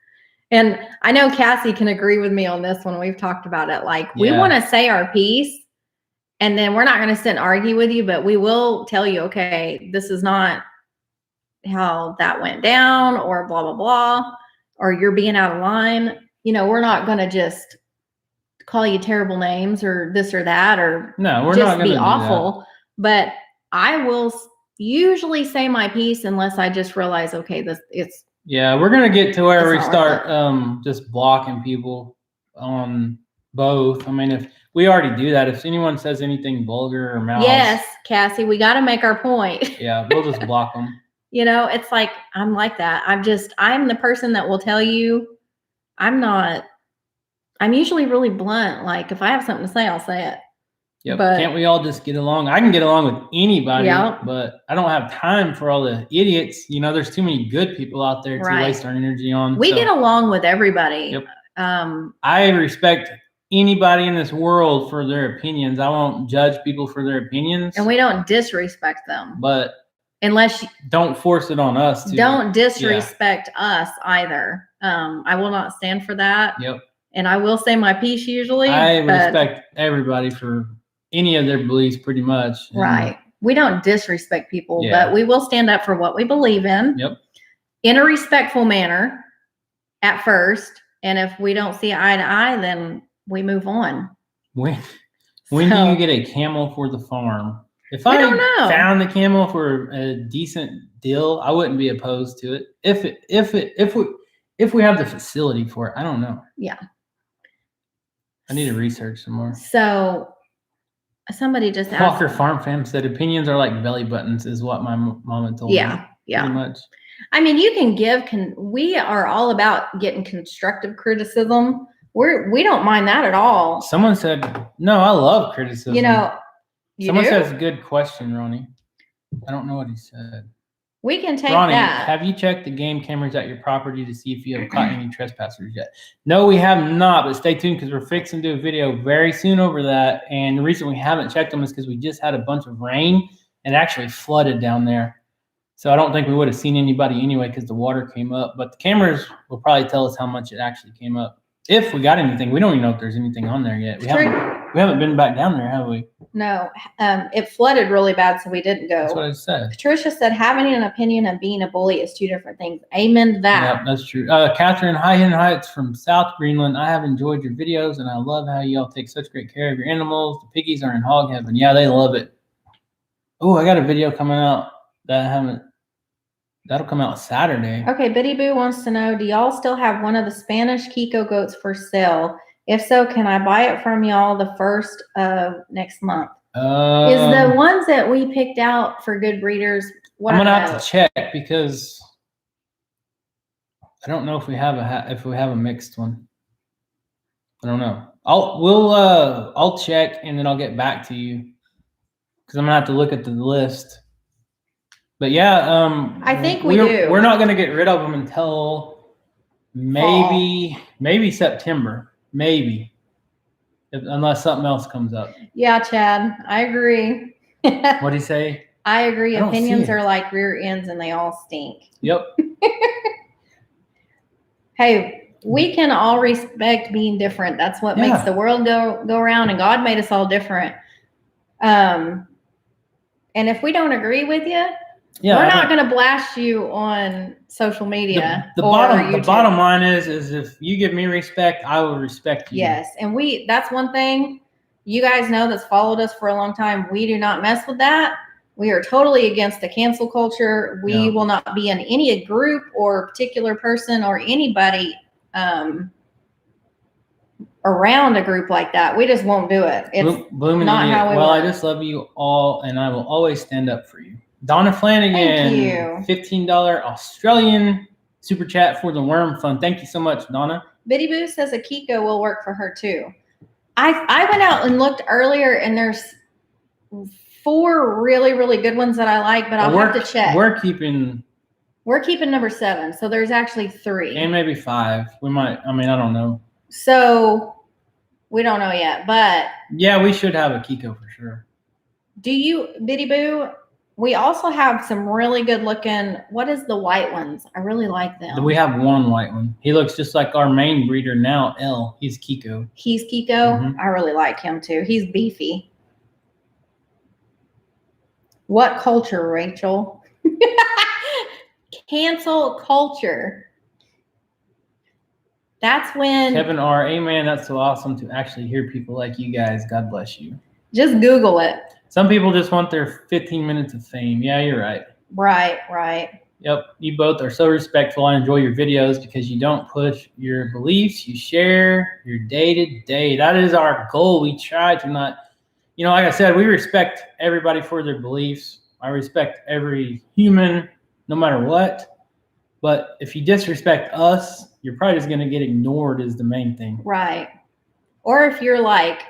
And I know Cassie can agree with me on this one. We've talked about it. Like, we want to say our piece. And then we're not going to sit and argue with you, but we will tell you, okay, this is not how that went down, or blah, blah, blah, or you're being out of line. You know, we're not going to just call you terrible names or this or that, or no, we're just not going to be awful. But I will usually say my piece unless I just realize, okay, it's. Yeah, we're going to get to where we start just blocking people on both. I mean, if we already do that, if anyone says anything vulgar or malice. Yes, Cassie, we got to make our point. Yeah, we'll just block them. You know, it's like, I'm like that. I'm the person that will tell you, I'm usually really blunt. Like, if I have something to say, I'll say it. Yeah, but can't we all just get along? I can get along with anybody, but I don't have time for all the idiots. You know, there's too many good people out there to waste our energy on. We get along with everybody. Yep. I respect anybody in this world for their opinions. I won't judge people for their opinions. And we don't disrespect them. But unless don't force it on us. Don't disrespect us either. I will not stand for that. Yep. And I will say my piece usually. I respect everybody for any of their beliefs pretty much. Right. We don't disrespect people, but we will stand up for what we believe in. Yep. In a respectful manner at first. And if we don't see eye to eye, then we move on. When do you get a camel for the farm? If I found the camel for a decent deal, I wouldn't be opposed to it. If we have the facility for it, I don't know. Yeah. I need to research some more. So somebody just asked. Walker Farm Fam said opinions are like belly buttons, is what my mama told me. Yeah. Pretty much. I mean, you can we are all about getting constructive criticism, We don't mind that at all. Someone said, no, I love criticism. Someone says, good question, Ronnie. I don't know what he said. We can take Ronnie, that. have you checked the game cameras at your property to see if you have caught any trespassers yet? No, we have not, but stay tuned because we're fixing to do a video very soon over that. And the reason we haven't checked them is because we just had a bunch of rain and it actually flooded down there. So I don't think we would have seen anybody anyway because the water came up. But the cameras will probably tell us how much it actually came up. If we got anything, we don't even know if there's anything on there yet. We haven't been back down there, have we? No, it flooded really bad, so we didn't go. That's what I said. Patricia said, having an opinion and being a bully is two different things. Amen to that. Yeah, that's true. Catherine Heights from South Greenland. I have enjoyed your videos, and I love how y'all take such great care of your animals. The piggies are in hog heaven. Yeah, they love it. Oh, I got a video coming out that I haven't. That'll come out Saturday. Okay, Biddy Boo wants to know, do y'all still have one of the Spanish Kiko goats for sale? If so, can I buy it from y'all the first of next month? Is the ones that we picked out for good breeders? I'm gonna have to check because I don't know if we have a mixed one. I don't know. I'll check and then I'll get back to you because I'm gonna have to look at the list. But yeah, I think we do. We're not gonna get rid of them until maybe September, unless something else comes up. Yeah, Chad, I agree. What'd he say? I agree. Opinions are like rear ends and they all stink. Yep. Hey, we can all respect being different. That's what makes the world go around, and God made us all different. And if we don't agree with you, we're not going to blast you on social media. The bottom line is if you give me respect, I will respect you. Yes, and that's one thing you guys know that's followed us for a long time. We do not mess with that. We are totally against the cancel culture. We will not be in any group or particular person or anybody around a group like that. We just won't do it. It's not how we I just love you all, and I will always stand up for you. Donna Flanagan, $15 Australian super chat for the worm fund. Thank you so much, Donna. Biddy Boo says a Kiko will work for her too. I went out and looked earlier, and there's 4 really, really good ones that I like, but I'll have to check. We're keeping number 7, so there's actually 3. And maybe 5. We might. I mean, I don't know. So we don't know yet, but yeah, we should have a Kiko for sure. Do you, Biddy Boo? We also have some really good looking, what is the white ones? I really like them. We have one white one. He looks just like our main breeder now, L. He's Kiko. He's Kiko? Mm-hmm. I really like him too. He's beefy. What culture, Rachel? Cancel culture. That's when... Kevin R. Amen. That's so awesome to actually hear people like you guys. God bless you. Just Google it. Some people just want their 15 minutes of fame. Yeah, you're right. Right. Yep. You both are so respectful. I enjoy your videos because you don't push your beliefs. You share your day-to-day. That is our goal. We try to not, like I said, we respect everybody for their beliefs. I respect every human, no matter what. But if you disrespect us, you're probably just going to get ignored is the main thing. Right. Or if you're like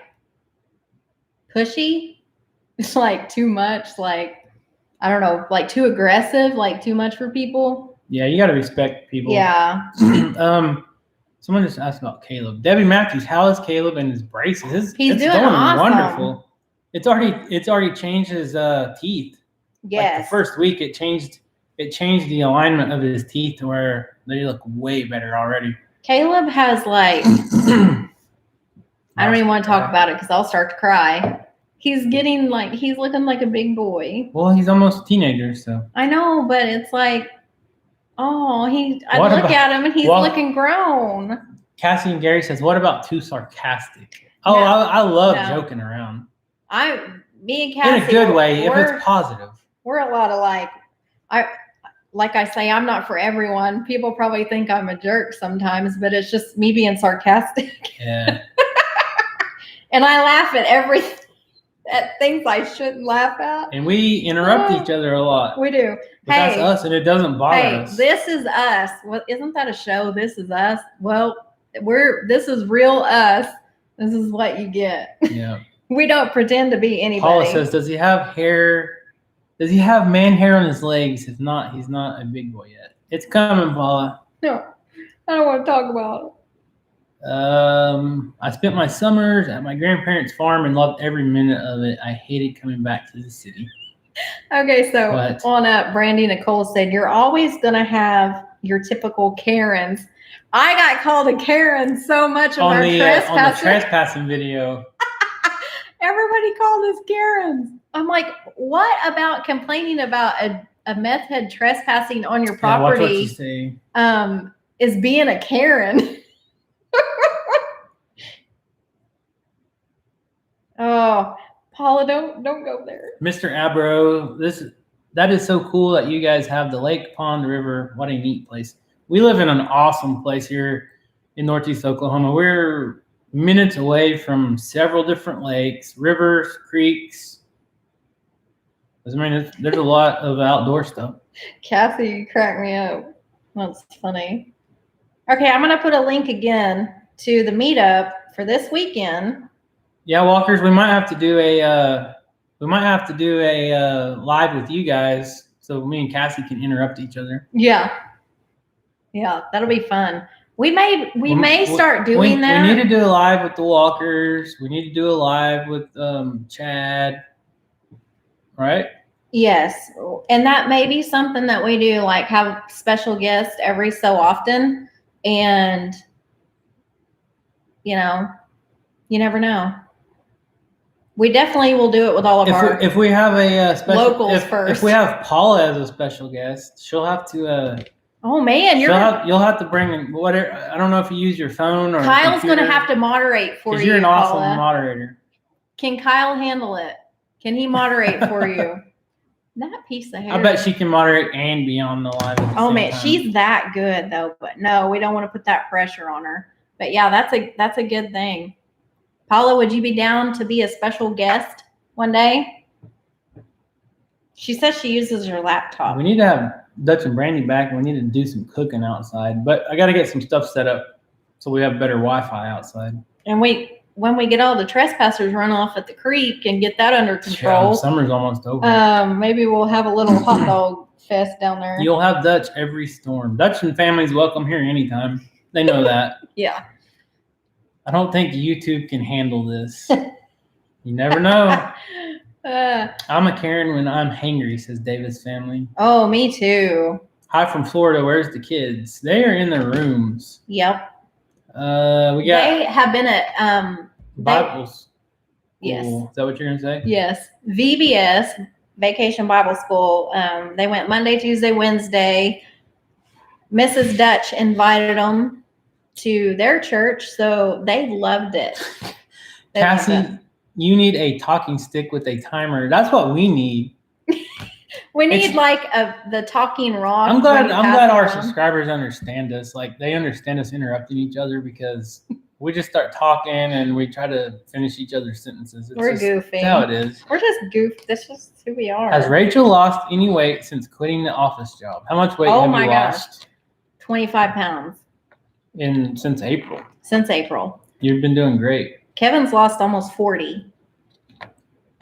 pushy, it's like too much, like, I don't know, like too aggressive, like too much for people. Yeah, you got to respect people. Yeah. Someone just asked about Caleb. Debbie Matthews, how is Caleb and his braces? He's doing awesome. Wonderful. It's already changed his teeth. Yes. Like the first week it changed the alignment of his teeth to where they look way better already. Caleb has like I don't even want to talk about it because I'll start to cry. He's looking like a big boy. Well, he's almost a teenager, so. I know, but it's like, I look at him and he's looking grown. Cassie and Gary says, what about too sarcastic? Oh, no, I love joking around. Me and Cassie. In a good way, if it's positive. We're a lot alike. Like I say, I'm not for everyone. People probably think I'm a jerk sometimes, but it's just me being sarcastic. Yeah. And I laugh at things I shouldn't laugh at. And we interrupt each other a lot. We do. But that's us, and it doesn't bother us. This is us. Well, isn't that a show? This is us. Well, This is real us. This is what you get. Yeah. We don't pretend to be anybody. Paula says, does he have hair? Does he have man hair on his legs? If not, he's not a big boy yet. It's coming, Paula. No, I don't want to talk about it. I spent my summers at my grandparents' farm and loved every minute of it. I hated coming back to the city. Okay, so on up, Brandy Nicole said, you're always going to have your typical Karens. I got called a Karen so much of our trespassing. On the trespassing video. Everybody called us Karens. I'm like, what about complaining about a meth head trespassing on your property? Watch what you say. Is being a Karen. Oh, Paula, don't go there. Mr. Abro, that is so cool that you guys have the lake, pond, river. What a neat place. We live in an awesome place here in Northeast Oklahoma. We're minutes away from several different lakes, rivers, creeks. I mean, there's a lot of outdoor stuff. Kathy, you crack me up. That's funny. Okay, I'm going to put a link again to the meetup for this weekend. Yeah, Walkers, we might have to do a live with you guys so me and Cassie can interrupt each other. Yeah, that'll be fun. We may start doing that. We need to do a live with the Walkers. We need to do a live with Chad. Right? Yes, and that may be something that we do, like have special guests every so often, and you never know. We definitely will do it with all of our. If we have a special locals first. If we have Paula as a special guest, she'll have to. Oh man, you'll have to bring in whatever. I don't know if you use your phone or. Kyle's going to have to moderate for you. You're an awesome Paula. Moderator. Can Kyle handle it? Can he moderate for you? That piece of hair. I bet she can moderate and be on the live. Oh man, she's that good though. But no, we don't want to put that pressure on her. But yeah, that's a good thing. Paula, would you be down to be a special guest one day? She says she uses her laptop. We need to have Dutch and Brandy back, and we need to do some cooking outside. But I got to get some stuff set up so we have better Wi-Fi outside. And when we get all the trespassers run off at the creek and get that under control. Yeah, summer's almost over. Maybe we'll have a little hot dog fest down there. You'll have Dutch every storm. Dutch and family's welcome here anytime. They know that. Yeah. I don't think YouTube can handle this. You never know. I'm a Karen when I'm hangry, says Davis family. Oh, me too. Hi from Florida. Where's the kids? They are in their rooms. Yep. They have been at Bibles. Yes. Is that what you're gonna say? Yes. VBS, Vacation Bible School. They went Monday, Tuesday, Wednesday. Mrs. Dutch invited them to their church, so they loved it. Cassie, you need a talking stick with a timer. That's what we need. We need the talking rock. I'm glad our subscribers understand us. Like they understand us interrupting each other because we just start talking and we try to finish each other's sentences. We're goofy. That's how it is. We're just goofy. That's just who we are. Has Rachel lost any weight since quitting the office job? How much weight have you lost? 25 pounds. Since April. Since April. You've been doing great. Kevin's lost almost 40.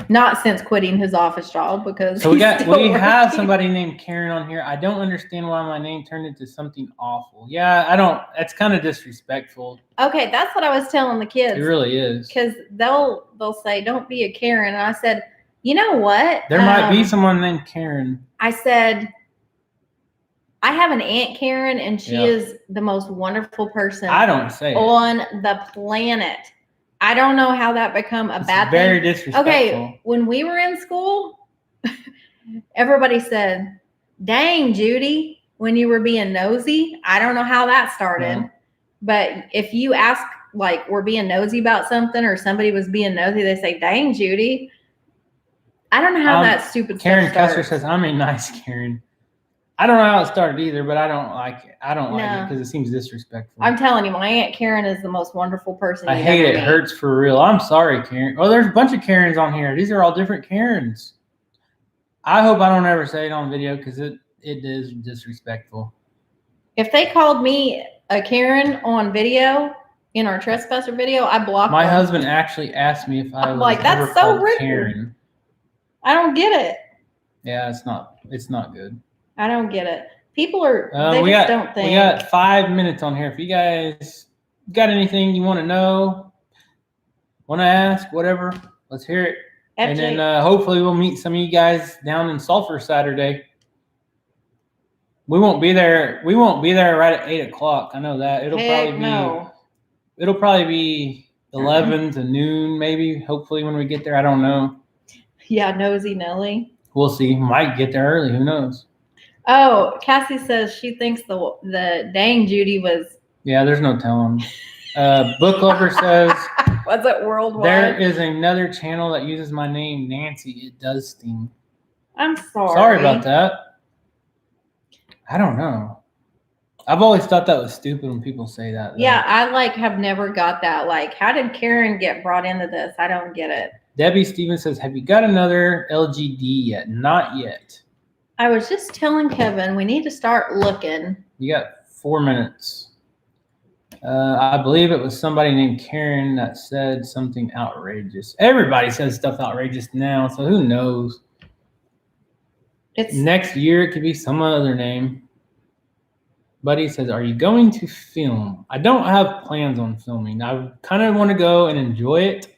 Not since quitting his office job because. So we have somebody named Karen on here. I don't understand why my name turned into something awful. Yeah, I don't. It's kind of disrespectful. Okay, that's what I was telling the kids. It really is. Because they'll say, "Don't be a Karen," and I said, "You know what? There might be someone named Karen." I said, I have an Aunt Karen, and she is the most wonderful person on the planet. I don't know how that become a bad thing. Very disrespectful. Okay, when we were in school, everybody said, "Dang, Judy, when you were being nosy." I don't know how that started. No. But if you ask, like, we're being nosy about something or somebody was being nosy, they say, "Dang, Judy." I don't know how that stupid Karen stuff starts. Custer says, "I'm a nice Karen." I don't know how it started either, but I don't like it. I don't like it because it seems disrespectful. I'm telling you, my Aunt Karen is the most wonderful person. I hate it. It hurts for real. I'm sorry, Karen. Oh, there's a bunch of Karens on here. These are all different Karens. I hope I don't ever say it on video because it is disrespectful. If they called me a Karen on video in our trespasser video, I blocked My them. husband actually asked me if I was like, ever that's so called rude. Karen. I don't get it. Yeah, it's not good. I don't get it. People are don't think. We got 5 minutes on here. If you guys got anything you want to know, want to ask, whatever, let's hear it. FJ. And then hopefully we'll meet some of you guys down in Sulphur Saturday. We won't be there. We won't be there right at 8 o'clock. I know that. It'll probably be 11 to noon, maybe. Hopefully when we get there, I don't know. Yeah, nosy Nelly. We'll see. Might get there early. Who knows? Oh, Cassie says she thinks the dang Judy was. Yeah, there's no telling. Book Lover says. Was it worldwide? There is another channel that uses my name, Nancy. It does sting. I'm sorry. Sorry about that. I don't know. I've always thought that was stupid when people say that. Though. Yeah, I have never got that. Like, how did Karen get brought into this? I don't get it. Debbie Stevens says, have you got another LGD yet? Not yet. I was just telling Kevin we need to start looking. You got 4 minutes. I believe it was somebody named Karen that said something outrageous. Everybody says stuff outrageous now, so who knows? Next year it could be some other name. Buddy says, are you going to film? I don't have plans on filming. I kind of want to go and enjoy it.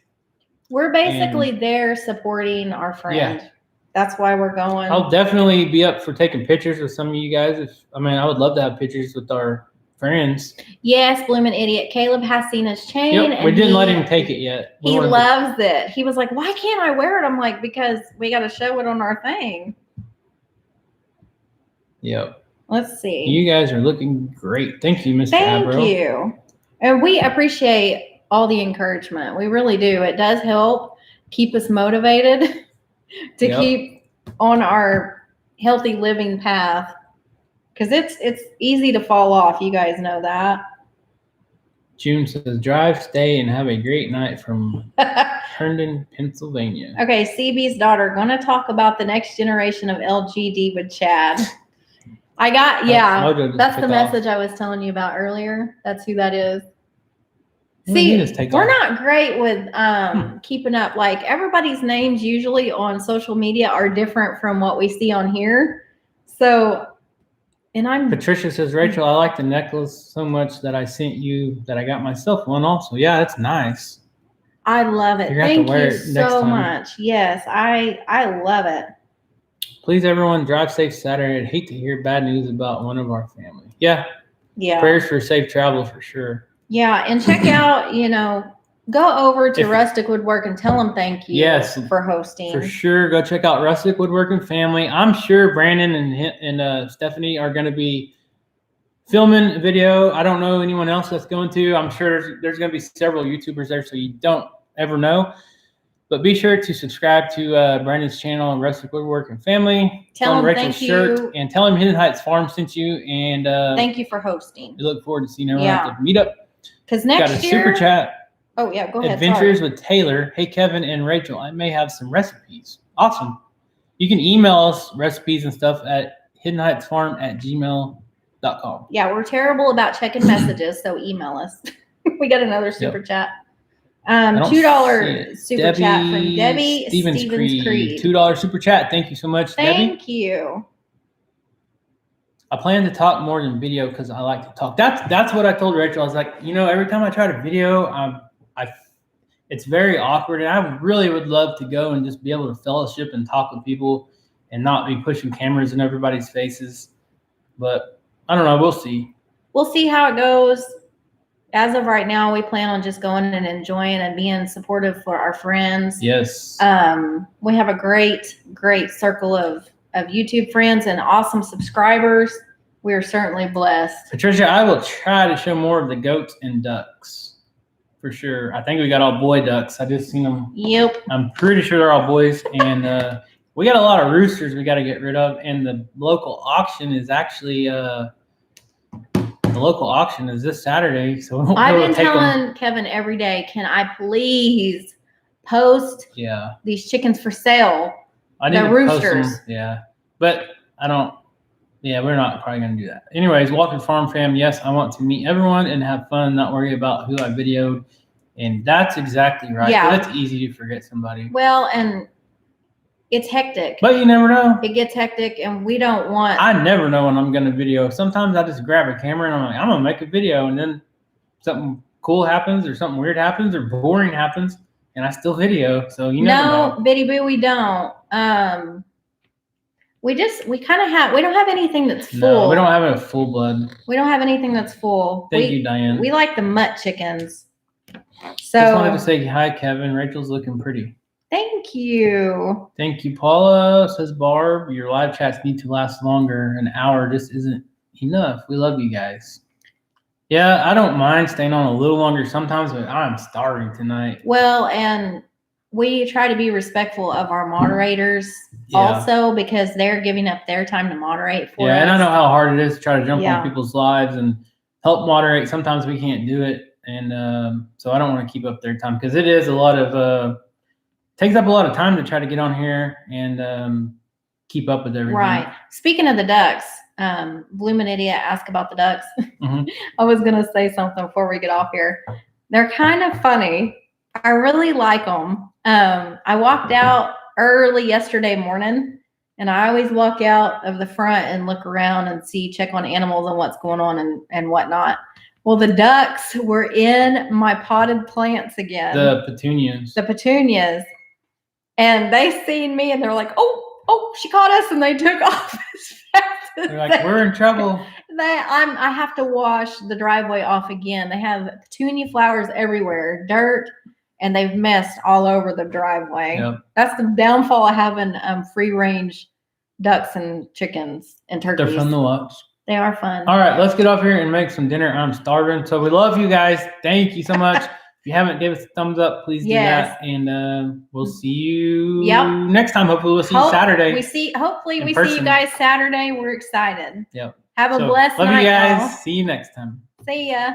We're basically there supporting our friend. Yeah. That's why we're going. I'll definitely be up for taking pictures with some of you guys. I would love to have pictures with our friends. Yes, Bloomin' Idiot. Caleb has seen his chain. Yep, and we didn't let him take it yet. He loves it. He was like, why can't I wear it? I'm like, because we got to show it on our thing. Yep. Let's see. You guys are looking great. Thank you, Mr. Abro. Thank you. And we appreciate all the encouragement. We really do. It does help keep us motivated to keep on our healthy living path. Because it's easy to fall off. You guys know that. June says, drive, stay, and have a great night from Herndon, Pennsylvania. Okay, CB's daughter, going to talk about the next generation of LGD with Chad. That's the message I was telling you about earlier. That's who that is. See, we're not great with keeping up. Like, everybody's names usually on social media are different from what we see on here. So, Patricia says, Rachel, I like the necklace so much that I sent you that I got myself one also. Yeah, that's nice. I love it. Thank you so much. Yes, I love it. Please, everyone, drive safe Saturday. I'd hate to hear bad news about one of our family. Yeah. Prayers for safe travel for sure. Yeah, and check out, go over to Rustic Woodwork and tell them thank you for hosting. For sure. Go check out Rustic Woodwork and Family. I'm sure Brandon and Stephanie are going to be filming a video. I don't know anyone else that's going to. I'm sure there's going to be several YouTubers there, so you don't ever know. But be sure to subscribe to Brandon's channel, Rustic Woodwork and Family. Tell him Rachel's shirt. And tell him Hidden Heights Farm sent you. And thank you for hosting. We look forward to seeing everyone at the meetup. Because next year. Got a super chat. Oh, yeah, go ahead. Adventures with Taylor. Hey, Kevin and Rachel, I may have some recipes. Awesome. You can email us recipes and stuff at hiddenheightsfarm@gmail.com. Yeah, we're terrible about checking messages, so email us. We got another super chat. $2 super chat from Debbie Stevens Creed. $2 super chat. Thank you so much, Debbie. Thank you. I plan to talk more than video because I like to talk. That's what I told Rachel. I was like, every time I try to video, it's very awkward, and I really would love to go and just be able to fellowship and talk with people and not be pushing cameras in everybody's faces. But I don't know. We'll see. We'll see how it goes. As of right now, we plan on just going and enjoying and being supportive for our friends. Yes. We have a great, great circle of YouTube friends and awesome subscribers. We are certainly blessed. Patricia, I will try to show more of the goats and ducks for sure. I think we got all boy ducks. I just seen them. Yep. I'm pretty sure they're all boys. And we got a lot of roosters we got to get rid of. And the local auction is actually this Saturday. So I've been telling Kevin every day, can I please post these chickens for sale? I need to roosters. Post them. Yeah. But I don't Yeah, we're not probably going to do that. Anyways, Walker Farm fam, yes, I want to meet everyone and have fun, not worry about who I videoed. And that's exactly right. Yeah. But it's easy to forget somebody. Well, and it's hectic. But you never know. It gets hectic, and we don't want... I never know when I'm going to video. Sometimes I just grab a camera and I'm like, I'm going to make a video, and then something cool happens or something weird happens or boring happens, and I still video. So you never know. No, Bitty Boo, we don't. We kind of have... We don't have anything that's full. No, we don't have a full blood. We don't have anything that's full. Thank you, Diane. We like the mutt chickens. So just wanted to say hi, Kevin. Rachel's looking pretty. Thank you. Thank you, Paula, says Barb. Your live chats need to last longer. An hour just isn't enough. We love you guys. Yeah, I don't mind staying on a little longer sometimes, but I'm starving tonight. Well, and we try to be respectful of our moderators also, because they're giving up their time to moderate for us. Yeah, and I know how hard it is to try to jump on people's lives and help moderate. Sometimes we can't do it. And so I don't want to keep up their time because it is a lot of takes up a lot of time to try to get on here and keep up with everything. Right. Speaking of the ducks, Bloomin' Idiot asked about the ducks. Mm-hmm. I was going to say something before we get off here. They're kind of funny. I really like them. I walked out early yesterday morning, and I always walk out of the front and look around and check on animals and what's going on and whatnot. Well, the ducks were in my potted plants again. The petunias. The petunias. And they seen me and they're like, oh, she caught us, and they took off as fast as they're like, we're in trouble. I have to wash the driveway off again. They have petunia flowers everywhere, dirt, and they've messed all over the driveway. Yep. That's the downfall of having free range ducks and chickens and turkeys. They're fun to watch. They are fun. All right, let's get off here and make some dinner. I'm starving. So we love you guys. Thank you so much. If you haven't given us a thumbs up, please do that. And we'll see you next time. Hopefully we'll see you Saturday. Hopefully we see you guys Saturday. We're excited. Yep. Have a blessed night. Love you guys. See you next time. See ya.